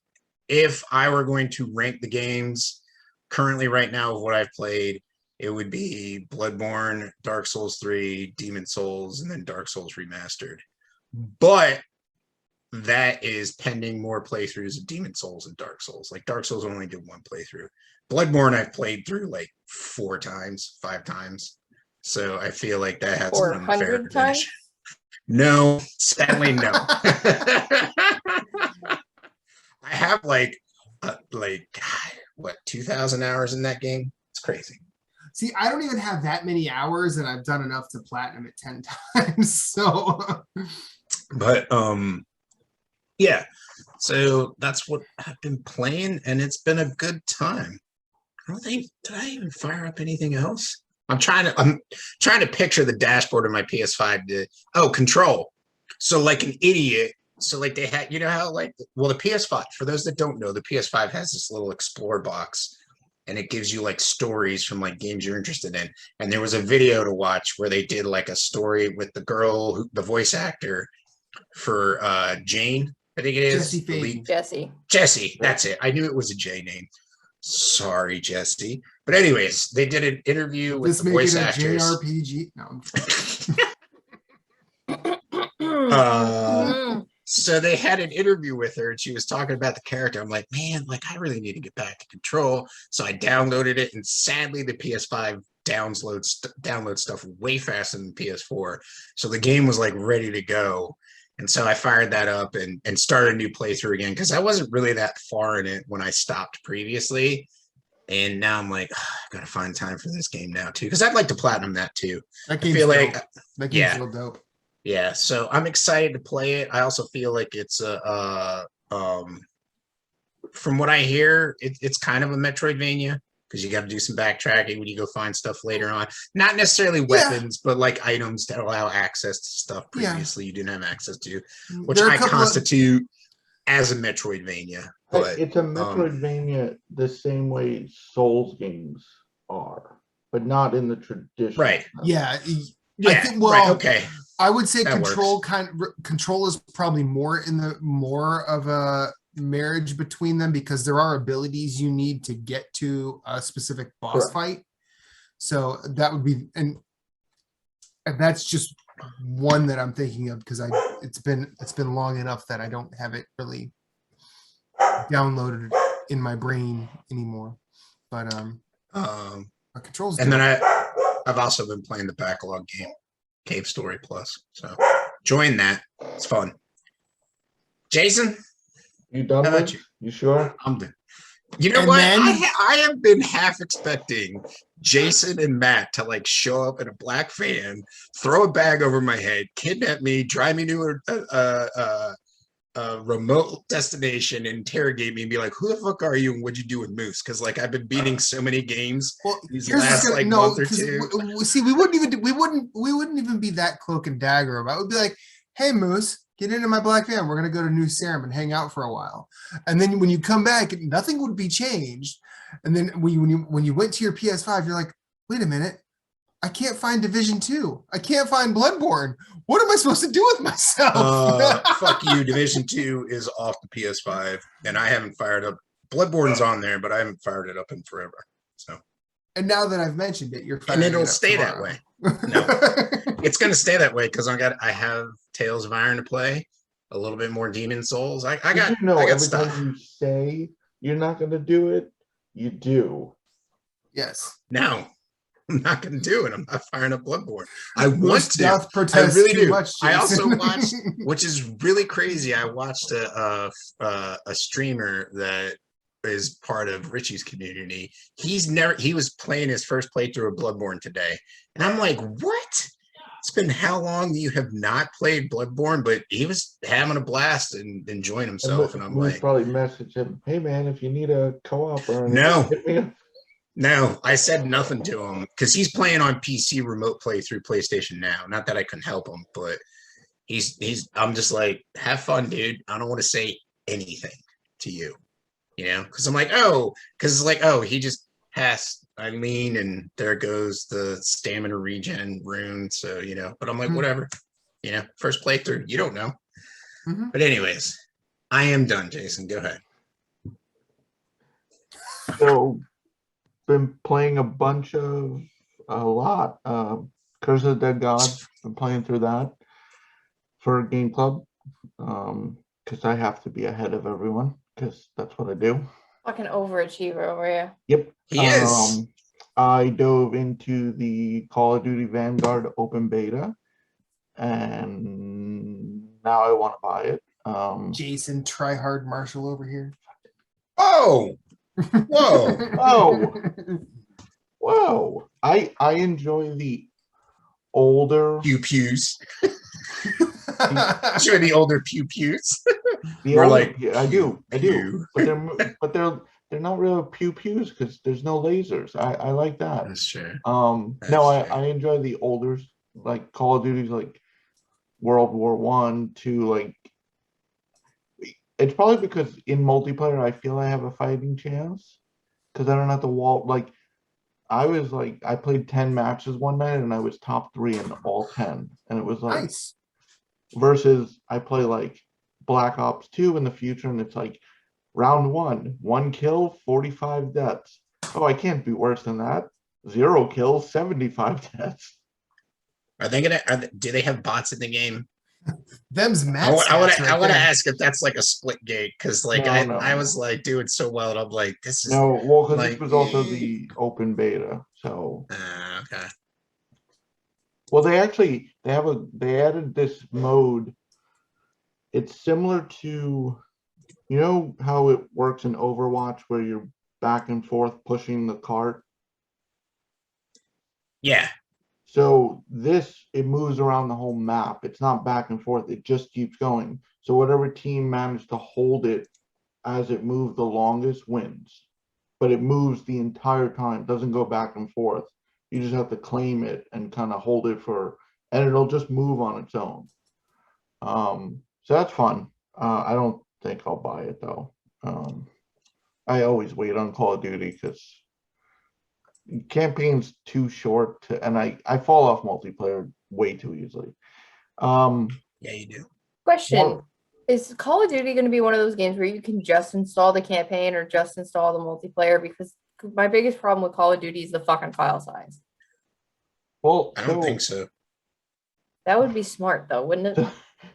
If I were going to rank the games currently right now of what I've played, it would be Bloodborne, Dark Souls 3, Demon Souls, and then Dark Souls Remastered. But that is pending more playthroughs of Demon Souls and Dark Souls. Like Dark Souls only did one playthrough. Bloodborne I've played through like 4 times, 5 times. So I feel like that has an unfair 400 times? advantage. No, sadly no. I have like what 2,000 hours in that game. It's crazy. See, I don't even have that many hours, and I've done enough to platinum it 10 times. So, But yeah. So that's what I've been playing, and it's been a good time. I don't think did I even fire up anything else? I'm trying to picture the dashboard of my PS5 control. So like an idiot. So like they had, you know how like, well, the PS5, for those that don't know, the PS5 has this little explore box and it gives you like stories from like games you're interested in. And there was a video to watch where they did like a story with the girl, the voice actor for Jane, I think it is. Jesse Faden. Jesse. That's it. I knew it was a J name. Sorry, Jesse. But anyways, they did an interview with the voice actors. JRPG. No. So they had an interview with her and she was talking about the character. I'm like, man, like I really need to get back to Control. So I downloaded it, and sadly the PS5 downloads stuff way faster than the PS4. So the game was like ready to go. And so I fired that up and started a new playthrough again because I wasn't really that far in it when I stopped previously. And now I'm like, I gotta find time for this game now too, because I'd like to platinum that too. That I feel like that game's real dope. Yeah, so I'm excited to play it. I also feel like it's from what I hear, it's kind of a Metroidvania because you got to do some backtracking when you go find stuff later on. Not necessarily weapons, but like items that allow access to stuff previously you didn't have access to, which I constitute as a Metroidvania. But it's a Metroidvania the same way Souls games are, but not in the traditional. Right. Yeah. I think, right. Okay. I would say Control is probably more of a marriage between them because there are abilities you need to get to a specific boss fight. So that would be, and that's just one that I'm thinking of because it's been long enough that I don't have it really downloaded in my brain anymore. But Control's and then I've also been playing the backlog game, Cave Story Plus. So join that. It's fun. Jason? You done with? You sure? I'm done. You know what? I have been half expecting Jason and Matt to like show up in a black van, throw a bag over my head, kidnap me, drive me to a remote destination, interrogate me, and be like, "Who the fuck are you? And what'd you do with Moose?" Because like I've been beating so many games these last month or two. See, we wouldn't even be that cloak and dagger about it. We'd be like, "Hey, Moose, get into my black van. We're gonna go to New Salem and hang out for a while." And then when you come back, nothing would be changed. And then when you went to your PS5, you're like, "Wait a minute, I can't find Division 2. I can't find Bloodborne. What am I supposed to do with myself?" Fuck you. Division 2 is off the PS5, and I haven't fired up. Bloodborne's on there, but I haven't fired it up in forever. So. And now that I've mentioned it, and it'll stay that way. No, it's gonna stay that way because I have Tales of Iron to play, a little bit more Demon Souls. I got every stuff. time you say you're not gonna do it, you do. Yes. No. I'm not going to do it. I'm not firing up Bloodborne. I want Moose to. doth I protest really too do. much, I also Jason. watched, which is really crazy. I watched a streamer that is part of Richie's community. He was playing his first playthrough of Bloodborne today, and I'm like, what? It's been how long you have not played Bloodborne? But he was having a blast and enjoying himself, and I'm Moose like, probably messaged him, "Hey man, if you need a co-op or anything, no. hit me up." No, I said nothing to him because he's playing on PC remote play through PlayStation Now. Not that I can help him, but I'm just like, have fun, dude. I don't want to say anything to you, because I'm like, because it's like, he just passed Eileen, and there goes the stamina regen rune. So, but I'm like, whatever, first playthrough, you don't know. Mhm. But anyways, I am done, Jason. Go ahead. So, been playing a lot. Curse of the Dead Gods. Been playing through that for Game Club. Because I have to be ahead of everyone. Because that's what I do. Fucking overachiever over here. Yep. He is. I dove into the Call of Duty Vanguard open beta, and now I want to buy it. Jason Tryhard Marshall over here. Oh, whoa. Oh. Whoa! I enjoy the older, Pew pews. Should be older pew pews. the We're older. like, I do, pew. but they're not real pew pews because there's no lasers. I like that. That's true. No, That's true. I enjoy the older, like Call of Duty's, like World War I to like. It's probably because in multiplayer I feel I have a fighting chance because I don't have to wall like. I played 10 matches one night and I was top 3 in all 10. And it was like, Nice. versus I play like Black Ops 2 in the future and it's like round 1 kill, 45 deaths. Oh, I can't be worse than that. 0 kills, 75 deaths. Are they do they have bots in the game? Them's I Matt want stats right to there. ask if that's like a split gate because like No. I was like doing so well and I'm like, this is No, well, because like, this was also the open beta. So, okay. well, they added this mode. It's similar to, you know how it works in Overwatch where you're back and forth pushing the cart? Yeah. So it moves around the whole map. It's not back and forth. It just keeps going. So whatever team managed to hold it as it moved the longest wins. But it moves the entire time. Doesn't go back and forth. You just have to claim it and kind of hold it and it'll just move on its own. So that's fun. I don't think I'll buy it though. I always wait on Call of Duty because campaign's too short and I fall off multiplayer way too easily. Yeah, you do. Question. Well- Is Call of Duty going to be one of those games where you can just install the campaign or just install the multiplayer? Because my biggest problem with Call of Duty is the fucking file size. Well, I don't think so. That would be smart though, wouldn't it?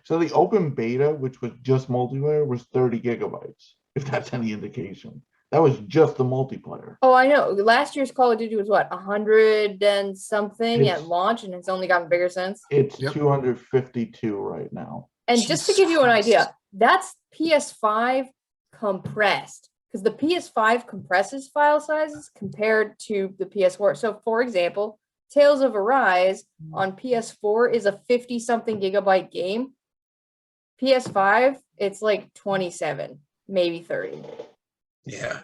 So the open beta, which was just multiplayer, was 30 gigabytes, if that's any indication. That was just the multiplayer. Oh, I know. Last year's Call of Duty was what, 100 and something at launch, and it's only gotten bigger since. It's Yep. 252 right now. And just to Jesus give you an Christ. idea, that's PS5 compressed because the PS5 compresses file sizes compared to the PS4. So, for example, Tales of Arise on PS4 is a 50-something gigabyte game. PS5, it's like 27, maybe 30. Yeah.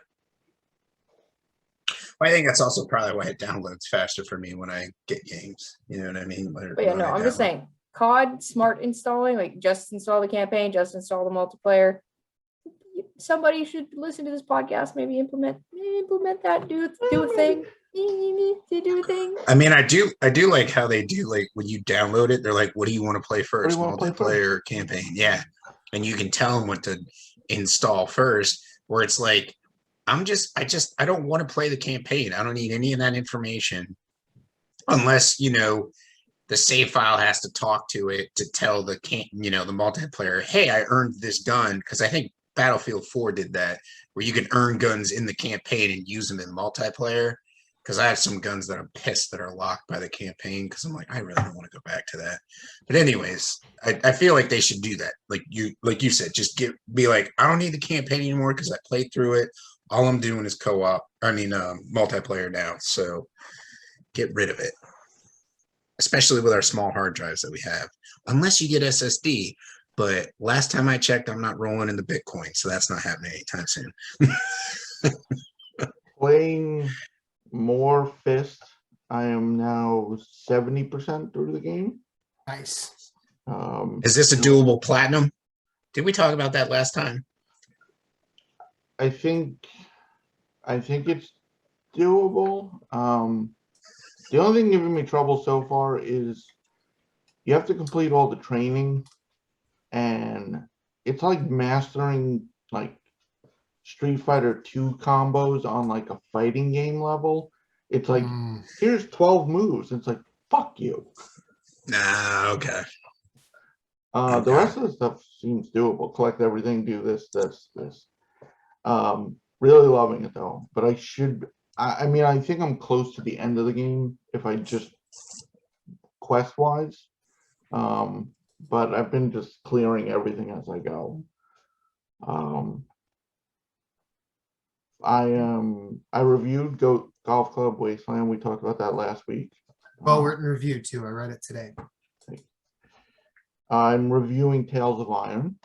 Well, I think that's also probably why it downloads faster for me when I get games. You know what I mean? But yeah, no, I'm just saying, COD smart installing, like just install the campaign, just install the multiplayer. Somebody should listen to this podcast, maybe implement that, do a thing. Do a thing. I mean, I do like how they do, like when you download it, they're like, what do you want to play first? wanna play Multiplayer or campaign? Yeah. And you can tell them what to install first, where it's like, I don't want to play the campaign. I don't need any of that information unless, the save file has to talk to it to tell the multiplayer, hey, I earned this gun. Because I think Battlefield 4 did that, where you can earn guns in the campaign and use them in multiplayer. because I have some guns that I'm pissed that are locked by the campaign because I'm like, I really don't want to go back to that. But anyways, I feel like they should do that. Like you said, just be like, I don't need the campaign anymore because I played through it. All I'm doing is co-op. I mean, multiplayer now. So get rid of it, especially with our small hard drives that we have. Unless you get SSD. But last time I checked, I'm not rolling in the Bitcoin, so that's not happening anytime soon. Playing more Fist. I am now 70% through the game. Nice. Is this a doable platinum? Did we talk about that last time? I think it's doable. The only thing giving me trouble so far is you have to complete all the training, and it's like mastering like Street Fighter 2 combos on like a fighting game level. It's like, here's 12 moves. It's like, fuck you. Nah, okay. The rest of the stuff seems doable. Collect everything, do this. Really loving it though. But I mean, I think I'm close to the end of the game if I just quest wise. But I've been just clearing everything as I go. I reviewed Golf Club Wasteland. We talked about that last week. Well written review too. I read it today. I'm reviewing Tales of Iron.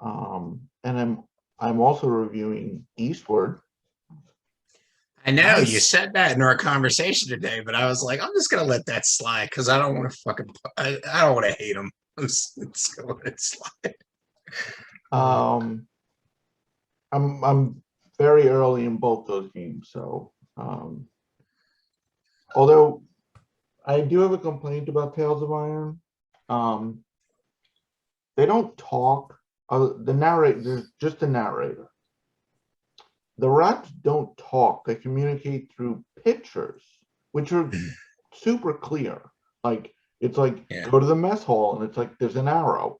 And I'm also reviewing Eastward. I know Nice. you said that in our conversation today, but I was like, I'm just gonna let that slide because I don't want to I don't want to hate him. I'm just gonna let it slide. I'm very early in both those games, so although I do have a complaint about Tales of Iron. They don't talk. The narrator, there's just a narrator. The rats don't talk. They communicate through pictures, which are super clear. Like it's like go to the mess hall, and it's like there's an arrow.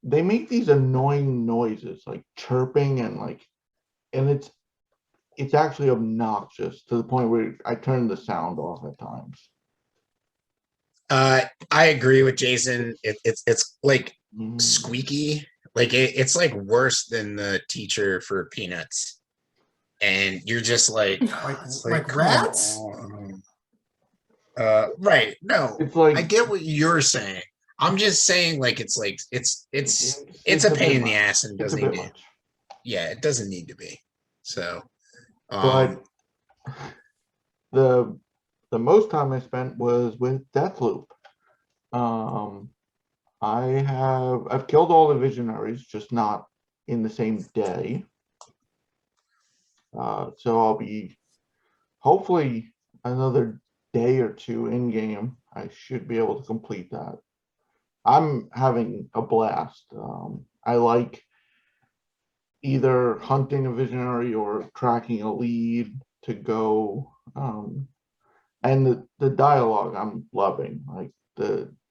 They make these annoying noises, like chirping and it's actually obnoxious to the point where I turn the sound off at times. I agree with Jason. It's like squeaky. Like it's like worse than the teacher for Peanuts, and you're just like like rats. Right? No, It's like I get what you're saying. I'm just saying, like it's a pain in the ass and doesn't need to. Yeah, it doesn't need to be. So, but the most time I spent was with Deathloop. I've killed all the visionaries, just not in the same day. So I'll be hopefully another day or two in game. I should be able to complete that. I'm having a blast. I like either hunting a visionary or tracking a lead to go. And the dialogue I'm loving. Like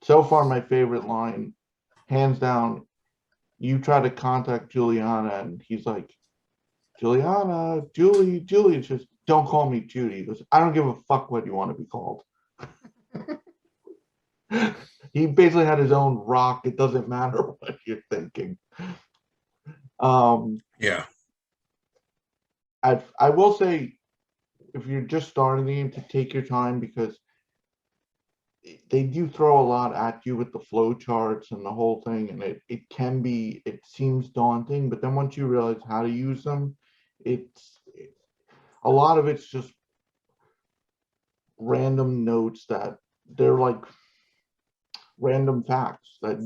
so far my favorite line, hands down, you try to contact Juliana and he's like, Juliana, Julie, it's just don't call me Judy. He goes, I don't give a fuck what you want to be called. He basically had his own rock. It doesn't matter what you're thinking. Yeah. I will say, if you're just starting the game, to take your time because they do throw a lot at you with the flow charts and the whole thing, and it seems daunting, but then once you realize how to use them, a lot of it's just random notes that they're like random facts that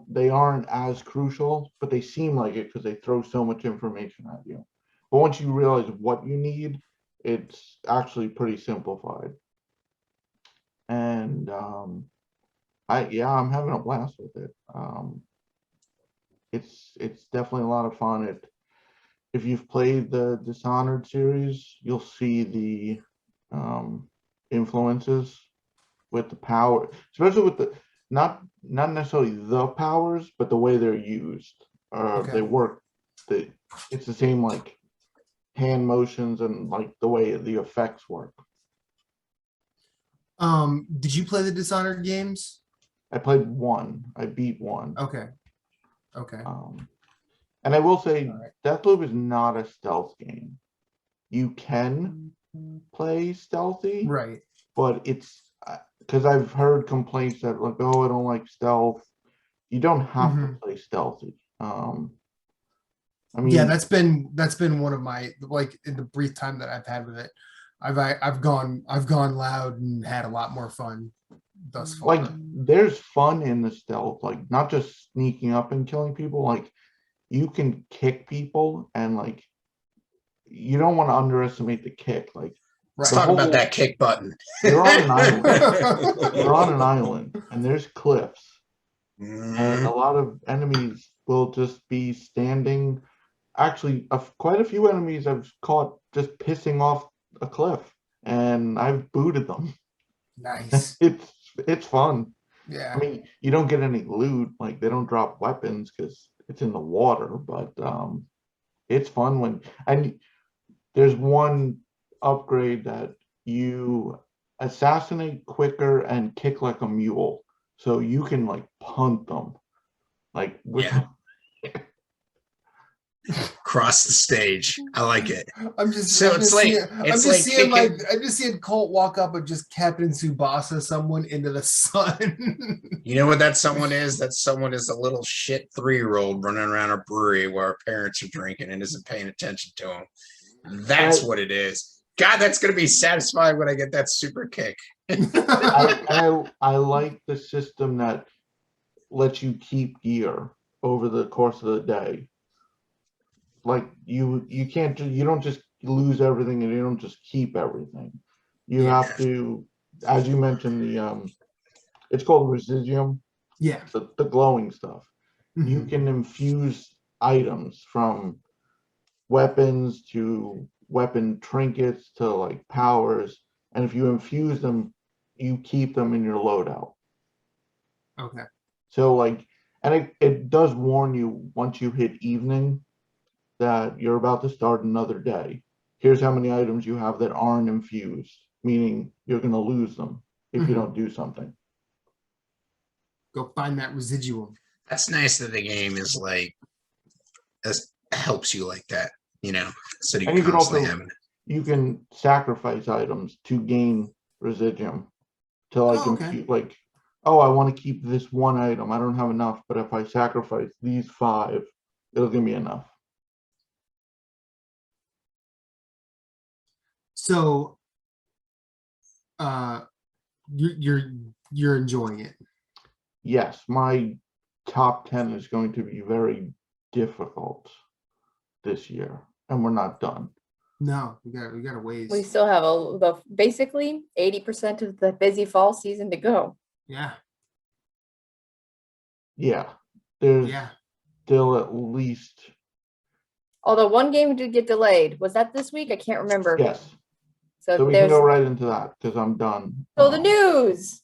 they aren't as crucial, but they seem like it because they throw so much information at you. But once you realize what you need, it's actually pretty simplified. And I'm having a blast with it. It's definitely a lot of fun. If you've played the Dishonored series, you'll see the influences with the power, especially with the not necessarily the powers, but the way they're used. Okay. They work. It's the same like hand motions and like the way the effects work. Did you play the Dishonored games? I played one. I beat one. Okay. Okay. And I will say, All right. Deathloop is not a stealth game. You can play stealthy, Right. but it's because I've heard complaints that like, oh, I don't like stealth. You don't have to play stealthy. I mean, Yeah, that's been one of my, like, in the brief time that I've had with it, I've gone loud and had a lot more fun thus far. like there's fun in the stealth, like not just sneaking up and killing people. Like you can kick people, and like you don't want to underestimate the kick. Like Let's Right. talk about that kick button. you're on an island. You're on an island, and there's cliffs, and a lot of enemies will just be standing. Actually, quite a few enemies I've caught just pissing off a cliff, and I've booted them. Nice. It's fun. Yeah. I mean, you don't get any loot, like they don't drop weapons because it's in the water, but it's fun when, and there's one upgrade that you assassinate quicker and kick like a mule, so you can like punt them, like with Yeah. Cross the stage. I like it. I'm just So I'm it's just like- seeing, it's I'm like just seeing like kicking- I'm just seeing Colt walk up and just Captain Tsubasa someone into the sun. You know what that someone is? That someone is a little shit 3-year-old running around a brewery where our parents are drinking and isn't paying attention to them. That's what it is. God, that's gonna be satisfying when I get that super kick. I like the system that lets you keep gear over the course of the day. Like you can't, you don't just lose everything, and you don't just keep everything. You Yeah. have to, as you mentioned, the it's called residuum, Yeah. the glowing stuff. You Mhm. can infuse items from weapons to weapon trinkets to like powers, and if you infuse them, you keep them in your loadout. Okay. So like, and it does warn you once you hit evening that you're about to start another day. Here's how many items you have that aren't infused, meaning you're going to lose them if you don't do something. Go find that residuum. That's nice that the game is like helps you like that, you know, so you And you can constantly also, have you can sacrifice items to gain residuum to like Oh, okay. impute, like, oh, I want to keep this one item. I don't have enough, but if I sacrifice these 5, it'll give me enough. So you're enjoying it. Yes, my top 10 is going to be very difficult this year, and we're not done. No, we got a ways. We still have basically 80% of the busy fall season to go. Yeah. Yeah, there's Yeah. still at least, Although one game did get delayed. Was that this week? I can't remember. yes. So So we can there's go right into that because I'm done. so the news.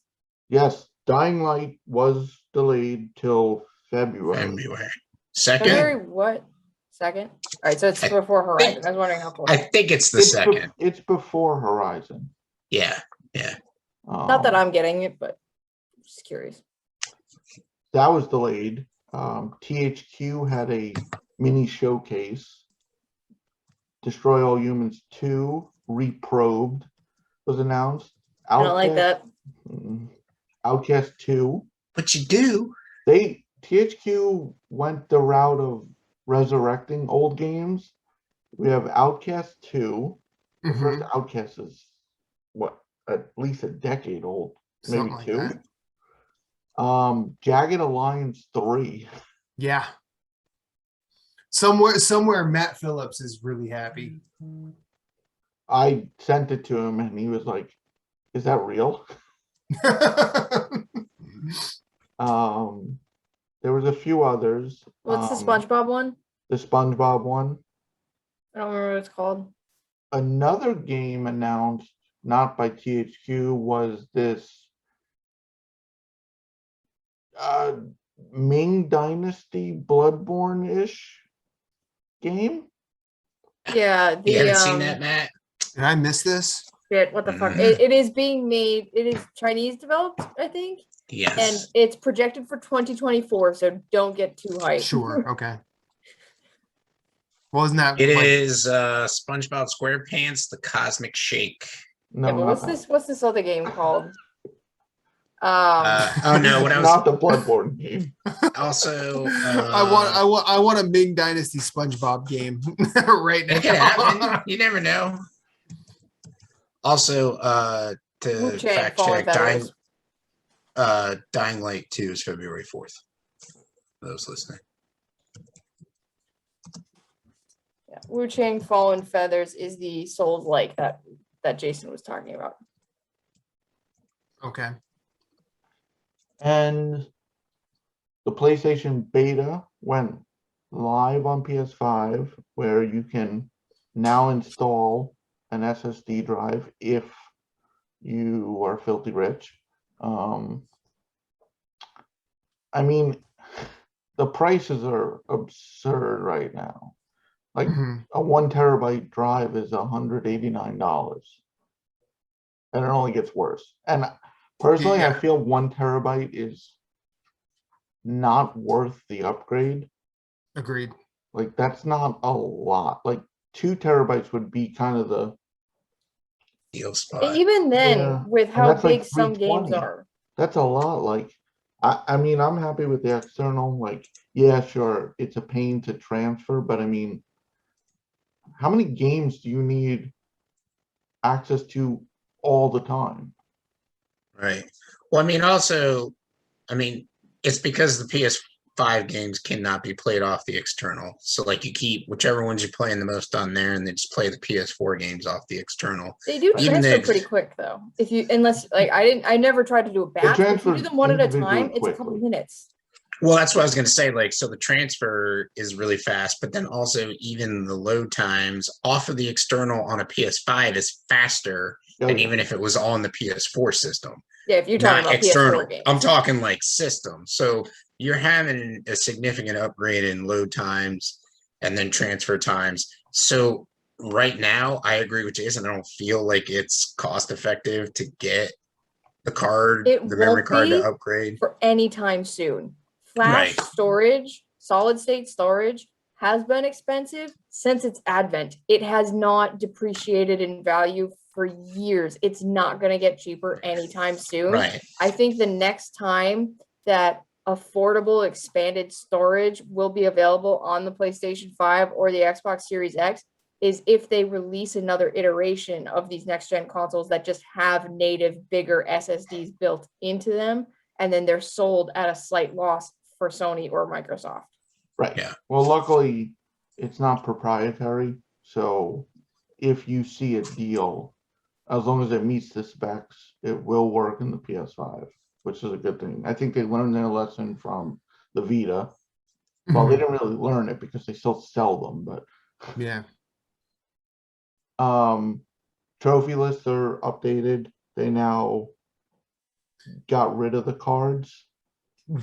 Yes, Dying Light was delayed till February. February 2nd. February what? Second? All right, so it's before Horizon. I was wondering how close. I think it's the second. It's before Horizon. Yeah, yeah. Not that I'm getting it, but I'm just curious. That was delayed. THQ had a mini showcase. Destroy All Humans 2 Reprobed was announced. I don't like that. Outcast 2. But you do. THQ went the route of resurrecting old games. We have Outcast 2. The first Outcast is what, at least a decade old, maybe Something like 2. that. Jagged Alliance 3. Yeah. Somewhere Matt Phillips is really happy. I sent it to him and he was like, "Is that real?" There was a few others. What's the SpongeBob one? The SpongeBob one. I don't remember what it's called. Another game announced, not by THQ, was this Ming Dynasty Bloodborne-ish game. Yeah, You the haven't seen that, Matt? Did I miss this? shit, what the fuck? Mhm. It is being made, it is Chinese developed, I think. And Yes. it's projected for 2024, so don't get too hyped. Sure. Okay. Wasn't that It like is SpongeBob SquarePants: The Cosmic Shake. No, Yeah, but not what's that. this? What's this other game called? Oh no, what I was Not the Bloodborne game. also I want a Ming Dynasty SpongeBob game right now. it could happen. You never know. Also, to Wu-Chang fact Fallen check, Feathers. Dying Light 2 is February 4th. For those listening. Yeah. Wu-Chang Fallen Feathers is the Souls-like that Jason was talking about. Okay. And the PlayStation beta went live on PS5, where you can now install an SSD drive if you are filthy rich. I mean, the prices are absurd right now. Like Mhm. a 1 terabyte drive is $189, and it only gets worse. And personally, I Yeah. feel 1 terabyte is not worth the upgrade. Agreed. Like that's not a lot. Like 2 terabytes would be kind of the Deal spot. Even then, Yeah, with and how that's like big some games 320. are. That's a lot. Like I mean, I'm happy with the external. Like, yeah, sure, it's a pain to transfer, but I mean, how many games do you need access to all the time? Right. Well, I mean, also, I mean, it's because the PS5 games cannot be played off the external. So, like, you keep whichever ones you're playing the most on there, and then just play the PS4 games off the external. They do Even transfer if- pretty quick though. If you unless like I never tried to do a batch, but if you do transfers them one at a individually time, it's a couple quickly. minutes. Well, that's what I was going to say. Like, so the transfer is really fast, but then also even the load times off of the external on a PS5 is faster Oh, than yeah. even if it was on the PS4 system. Yeah, if you're talking Not about external. PS4 games. I'm talking like system. So you're having a significant upgrade in load times and then transfer times. So right now, I agree with Jason. I don't feel like it's cost effective to get the card, It the memory won't card be to upgrade. for any time soon. Flash Right. storage, solid state storage has been expensive since its advent. It has not depreciated in value for years. It's not going to get cheaper anytime soon. Right. I think the next time that affordable expanded storage will be available on the PlayStation 5 or the Xbox Series X is if they release another iteration of these next gen consoles that just have native bigger SSDs built into them, and then they're sold at a slight loss for Sony or Microsoft. Right. Yeah. Well, luckily, it's not proprietary. So if you see a deal, as long as it meets the specs, it will work in the PS5, which is a good thing. I think they learned their lesson from the Vita. Well, they Mhm. didn't really learn it because they still sell them, but Yeah. trophy lists are updated. They now got rid of the cards.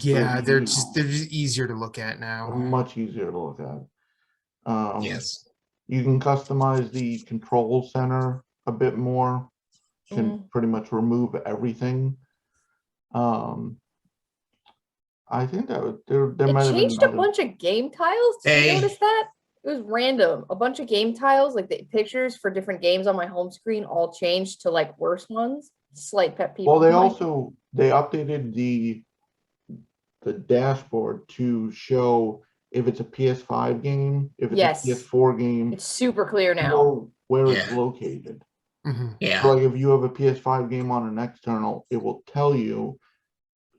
Yeah, they're you- just easier to look at They're now. much easier to look at. Yes. You can customize the control center a bit more. You can pretty much remove everything. I think that there It might have been changed a another. bunch of game tiles. Did you notice that? It was random. A bunch of game tiles, like the pictures for different games on my home screen, all changed to like worse ones. Slight pet peeve. Well, they of mine. also they updated the dashboard to show if it's a PS5 game, if it's Yes. a PS4 game, It's super clear now. or where it's Yeah. located. Mhm. Yeah. So like if you have a PS5 game on an external, it will tell you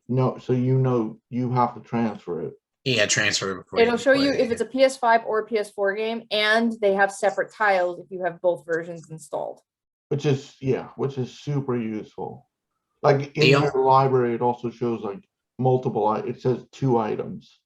no, so you know you have to transfer it. Yeah, transfer before It'll can show you play. if it's a PS5 or a PS4 game, and they have separate tiles if you have both versions installed. Which is super useful. Like in The your library, it also shows like multiple. It says 2 items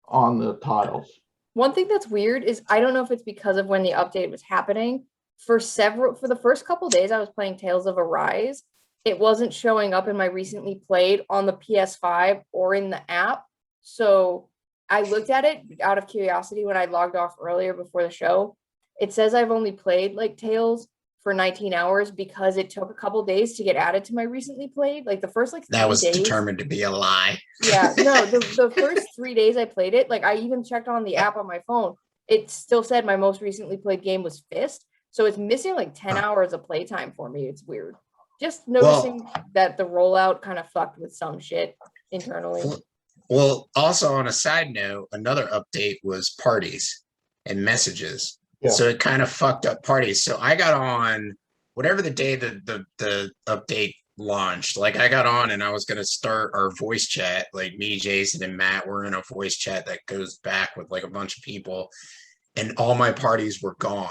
on the tiles. One thing that's weird is I don't know if it's because of when the update was happening. For the first couple days I was playing Tales of Arise, it wasn't showing up in my recently played on the PS5 or in the app. So I looked at it out of curiosity when I logged off earlier before the show. it says I've only played like Tales for 19 hours because it took a couple days to get added to my recently played. Like the first like 3 That was days. determined to be a lie. Yeah, no, the first 3 days I played it, like I even checked on the app on my phone. It still said my most recently played game was Fist. So it's missing like 10 hours of playtime for me. It's weird. Just noticing that the rollout kind of fucked with some shit internally. Well, also on a side note, another update was parties and messages. Yeah. So it kind of fucked up parties. So I got on whatever the day the update launched. Like I got on and I was gonna start our voice chat. Like me, Jason, and Matt were in a voice chat that goes back with like a bunch of people, and all my parties were gone.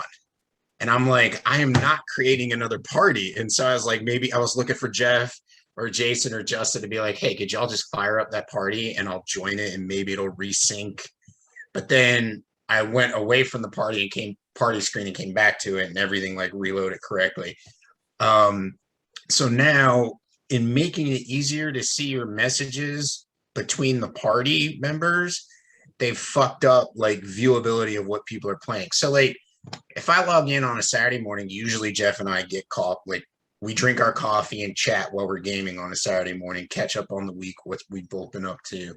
And I'm like, I am not creating another party. And so I was like, maybe I was looking for Jeff or Jason or Justin to be like, hey, could y'all just fire up that party and I'll join it and maybe it'll resync. But then I went away from the party and party screen and came back to it and everything like reloaded correctly. So now in making it easier to see your messages between the party members, they've fucked up like viewability of what people are playing. So like if I log in on a Saturday morning, usually Jeff and I get caught, like we drink our coffee and chat while we're gaming on a Saturday morning, catch up on the week, what we've both been up to.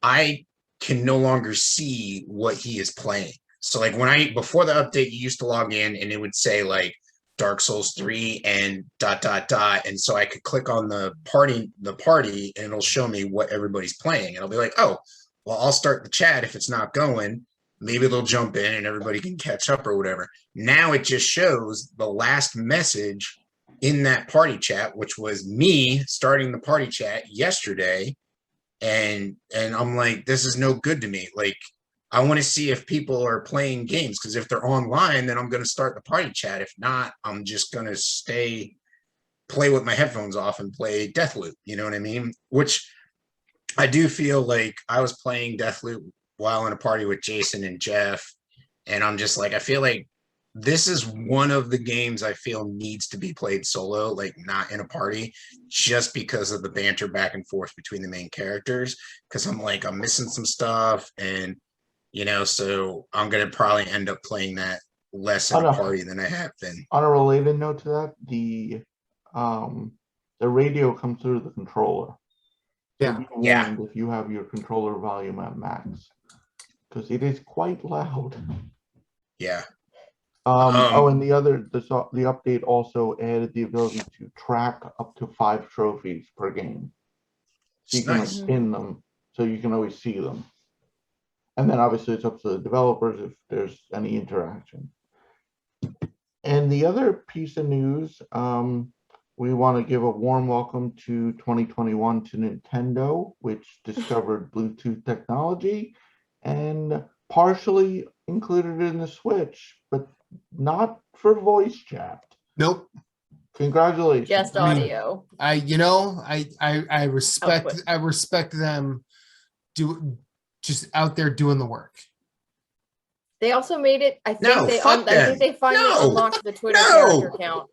I can no longer see what he is playing. So like before the update, you used to log in and it would say like Dark Souls 3 and ... And so I could click on the party and it'll show me what everybody's playing. And I'll be like, oh, well, I'll start the chat if it's not going. Maybe they'll jump in and everybody can catch up or whatever. Now it just shows the last message in that party chat, which was me starting the party chat yesterday. And I'm like, this is no good to me. Like, I want to see if people are playing games, because if they're online, then I'm going to start the party chat. If not, I'm just going to play with my headphones off and play Deathloop. You know what I mean? Which I do feel like I was playing Deathloop while in a party with Jason and Jeff. And I'm just like, I feel like this is one of the games I feel needs to be played solo, like not in a party, just because of the banter back and forth between the main characters. Because I'm like, I'm missing some stuff. And, you know, so I'm going to probably end up playing that less in a party than I have been. On a related note to that, the radio comes through the controller. So be warned if you have your controller volume at max, because it is quite loud. Yeah. And the update also added the ability to track up to 5 trophies per game. So you can like pin them, so you can always see them. And then obviously it's up to the developers if there's any interaction. And the other piece of news, we want to give a warm welcome to 2021 to Nintendo, which discovered Bluetooth technology and partially included in the Switch, but not for voice chat. Nope. Congratulations. Just audio. I respect them just out there doing the work. They also made it. I think they finally unlocked the Twitter character count.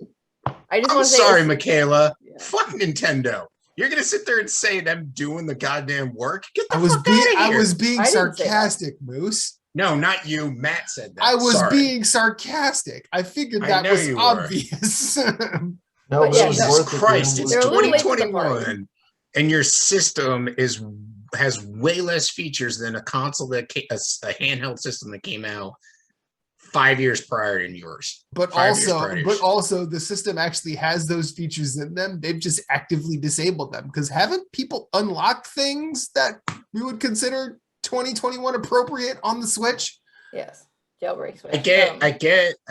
I'm sorry, Michaela. Yeah. Fuck Nintendo. You're gonna sit there and say them doing the goddamn work? Get the fuck out of here. I was being sarcastic, Moose. No, not you. Matt said that. I was being sarcastic. I figured that was obvious. No, Jesus Christ! It's 2021, and your system has way less features than a console a handheld system that came out 5 years prior to yours. But also the system actually has those features in them. They've just actively disabled them, because haven't people unlocked things that we would consider 2021 appropriate on the Switch? Yes. Jailbreak Switch. I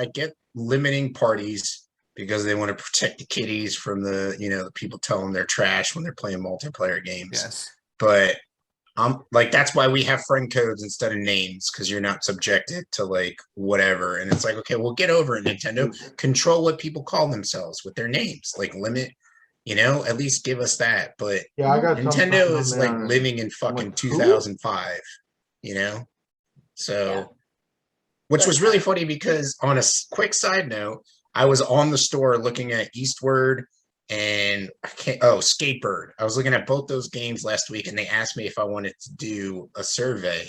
get limiting parties because they want to protect the kiddies from the people telling them they're trash when they're playing multiplayer games. Yes. But that's why we have friend codes instead of names, because you're not subjected to like whatever. And it's like, okay, well, get over it, Nintendo. Control what people call themselves with their names. Like limit, at least give us that. But I got Nintendo is like living in fucking 2005, So, which was really funny, because on a quick side note, I was on the store looking at Eastward and Skatebird. I was looking at both those games last week, and they asked me if I wanted to do a survey.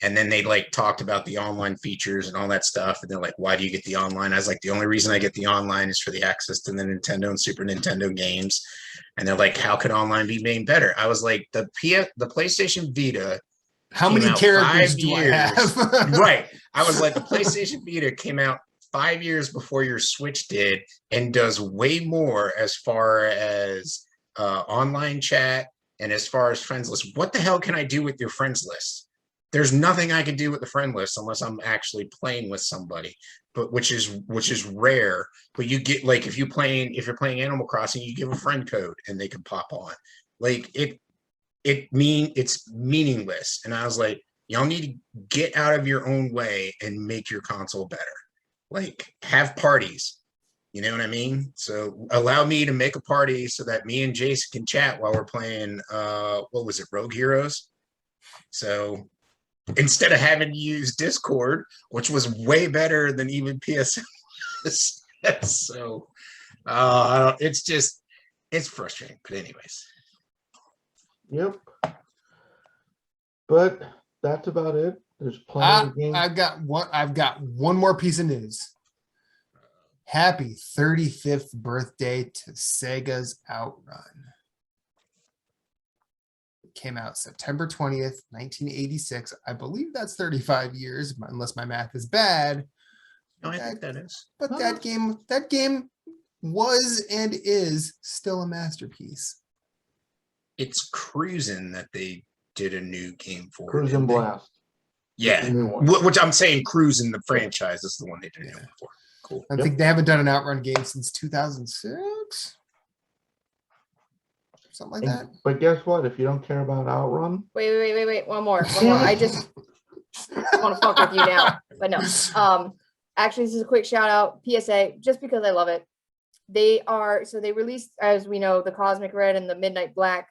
And then they like talked about the online features and all that stuff. And they're like, why do you get the online? I was like, the only reason I get the online is for the access to the Nintendo and Super Nintendo games. And they're like, how could online be made better? I was like, the PlayStation Vita. How came many out characters 5 do I years- have? Right. I was like, the PlayStation Vita came out 5 years before your Switch did and does way more as far as online chat and as far as friends list. What the hell can I do with your friends list? There's nothing I can do with the friend list unless I'm actually playing with somebody, but which is rare. But you get like if you're playing Animal Crossing, you give a friend code and they can pop on. Like it's meaningless. And I was like, y'all need to get out of your own way and make your console better. Like have parties. You know what I mean? So allow me to make a party so that me and Jason can chat while we're playing what was it, Rogue Heroes? So instead of having to use Discord, which was way better than even PSN. So it's frustrating. But anyways. Yep. But that's about it. There's plenty of games. I've got one more piece of news. Happy 35th birthday to Sega's Outrun. It came out September 20th, 1986. I believe that's 35 years, unless my math is bad. No, I think that is. But that game was and is still a masterpiece. It's Cruisin' that they did a new game for. Cruisin' Blast. Yeah, The new one. which I'm saying Cruisin' the franchise is the one they did a new one for. Cool. I think they haven't done an Outrun game since 2006. Something like that. But guess what? If you don't care about Outrun, Wait. One more. I just want to fuck with you now. But no. Actually, this is a quick shout out. PSA, just because I love it. They released, as we know, the Cosmic Red and the Midnight Black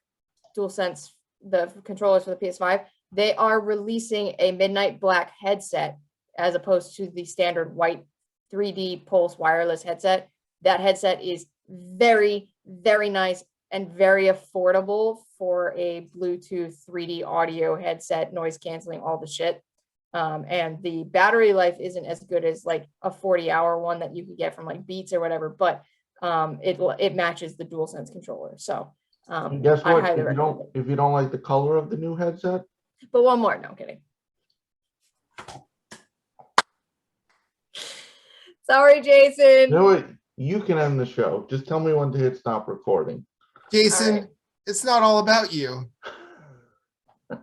DualSense, the controllers for the PS5. They are releasing a Midnight Black headset as opposed to the standard white 3D Pulse wireless headset. That headset is very, very nice and very affordable for a Bluetooth 3D audio headset, noise canceling, all the shit. And the battery life isn't as good as like a 40-hour one that you could get from like Beats or whatever, but it matches the DualSense controller. So and guess I what? highly recommend it. If you don't like the color of the new headset, But one more, no, I'm kidding. Sorry, Jason. you know what? You can end the show. Just tell me when to hit stop recording. Jason, All right. It's not all about you. At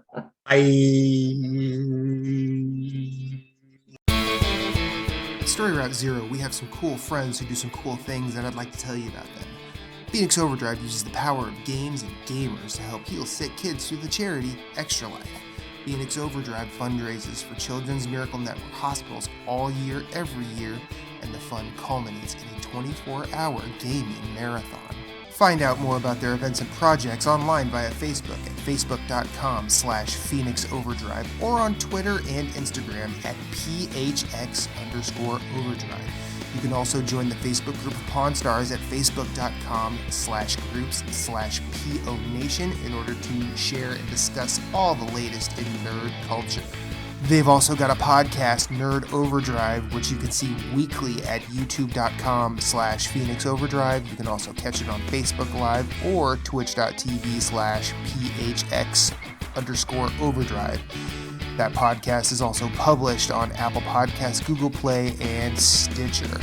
Story Route Zero, we have some cool friends who do some cool things, and I'd like to tell you about them. Phoenix Overdrive uses the power of games and gamers to help heal sick kids through the charity Extra Life. Phoenix Overdrive fundraises for Children's Miracle Network hospitals all year, every year, and the fund culminates in a 24-hour gaming marathon. Find out more about their events and projects online via Facebook at facebook.com/Phoenix Overdrive or on Twitter and Instagram at PHX_Overdrive. You can also join the Facebook group of Pawn Stars at facebook.com/groups/PO Nation in order to share and discuss all the latest in nerd culture. They've also got a podcast, Nerd Overdrive, which you can see weekly at youtube.com/Phoenix Overdrive. You can also catch it on Facebook Live or twitch.tv/PHX_Overdrive. That podcast is also published on Apple Podcasts, Google Play, and Stitcher.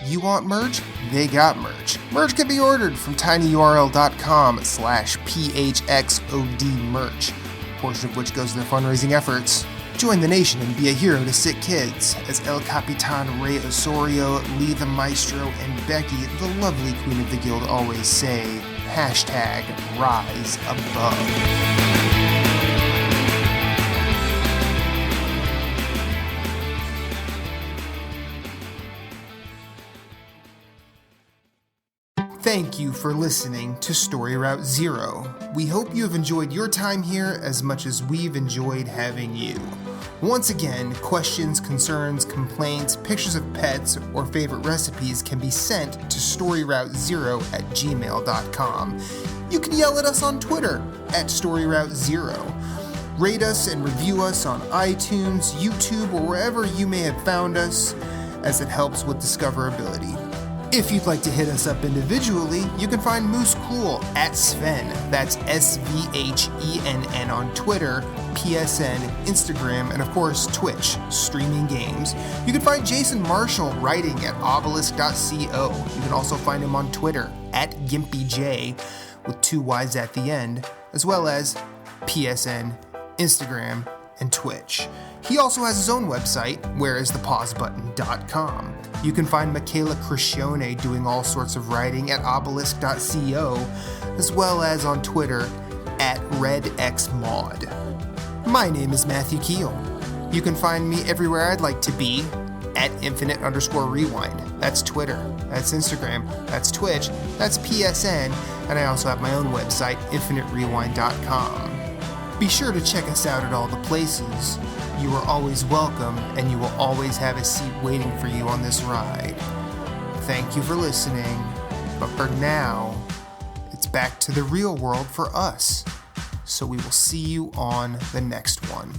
You want merch? They got merch. Merch can be ordered from tinyurl.com/PHXOD merch, a portion of which goes to their fundraising efforts. Join the nation and be a hero to sick kids, as El Capitan Ray Osorio, Lee the Maestro, and Becky, the lovely queen of the guild, always say, #Rise Above. Thank you for listening to Story Route Zero. We hope you have enjoyed your time here as much as we've enjoyed having you. Once again, questions, concerns, complaints, pictures of pets, or favorite recipes can be sent to storyroute0@gmail.com. You can yell at us on Twitter @StoryRoute0. Rate us and review us on iTunes, YouTube, or wherever you may have found us, as it helps with discoverability. If you'd like to hit us up individually, you can find Moose Cool at Sven, that's SVHENN on Twitter, PSN, Instagram, and of course Twitch, streaming games. You can find Jason Marshall writing at obelisk.co. You can also find him on Twitter at GimpyJ with 2 Y's at the end, as well as PSN, Instagram, and Twitch. He also has his own website, whereisthepausebutton.com. You can find Michaela Crescione doing all sorts of writing at obelisk.co, as well as on Twitter at redxmod. My name is Matthew Keel. You can find me everywhere I'd like to be at infinite_rewind. That's Twitter, that's Instagram, that's Twitch, that's PSN, and I also have my own website, infiniterewind.com. Be sure to check us out at all the places. You are always welcome, and you will always have a seat waiting for you on this ride. Thank you for listening, but for now, it's back to the real world for us. So we will see you on the next one.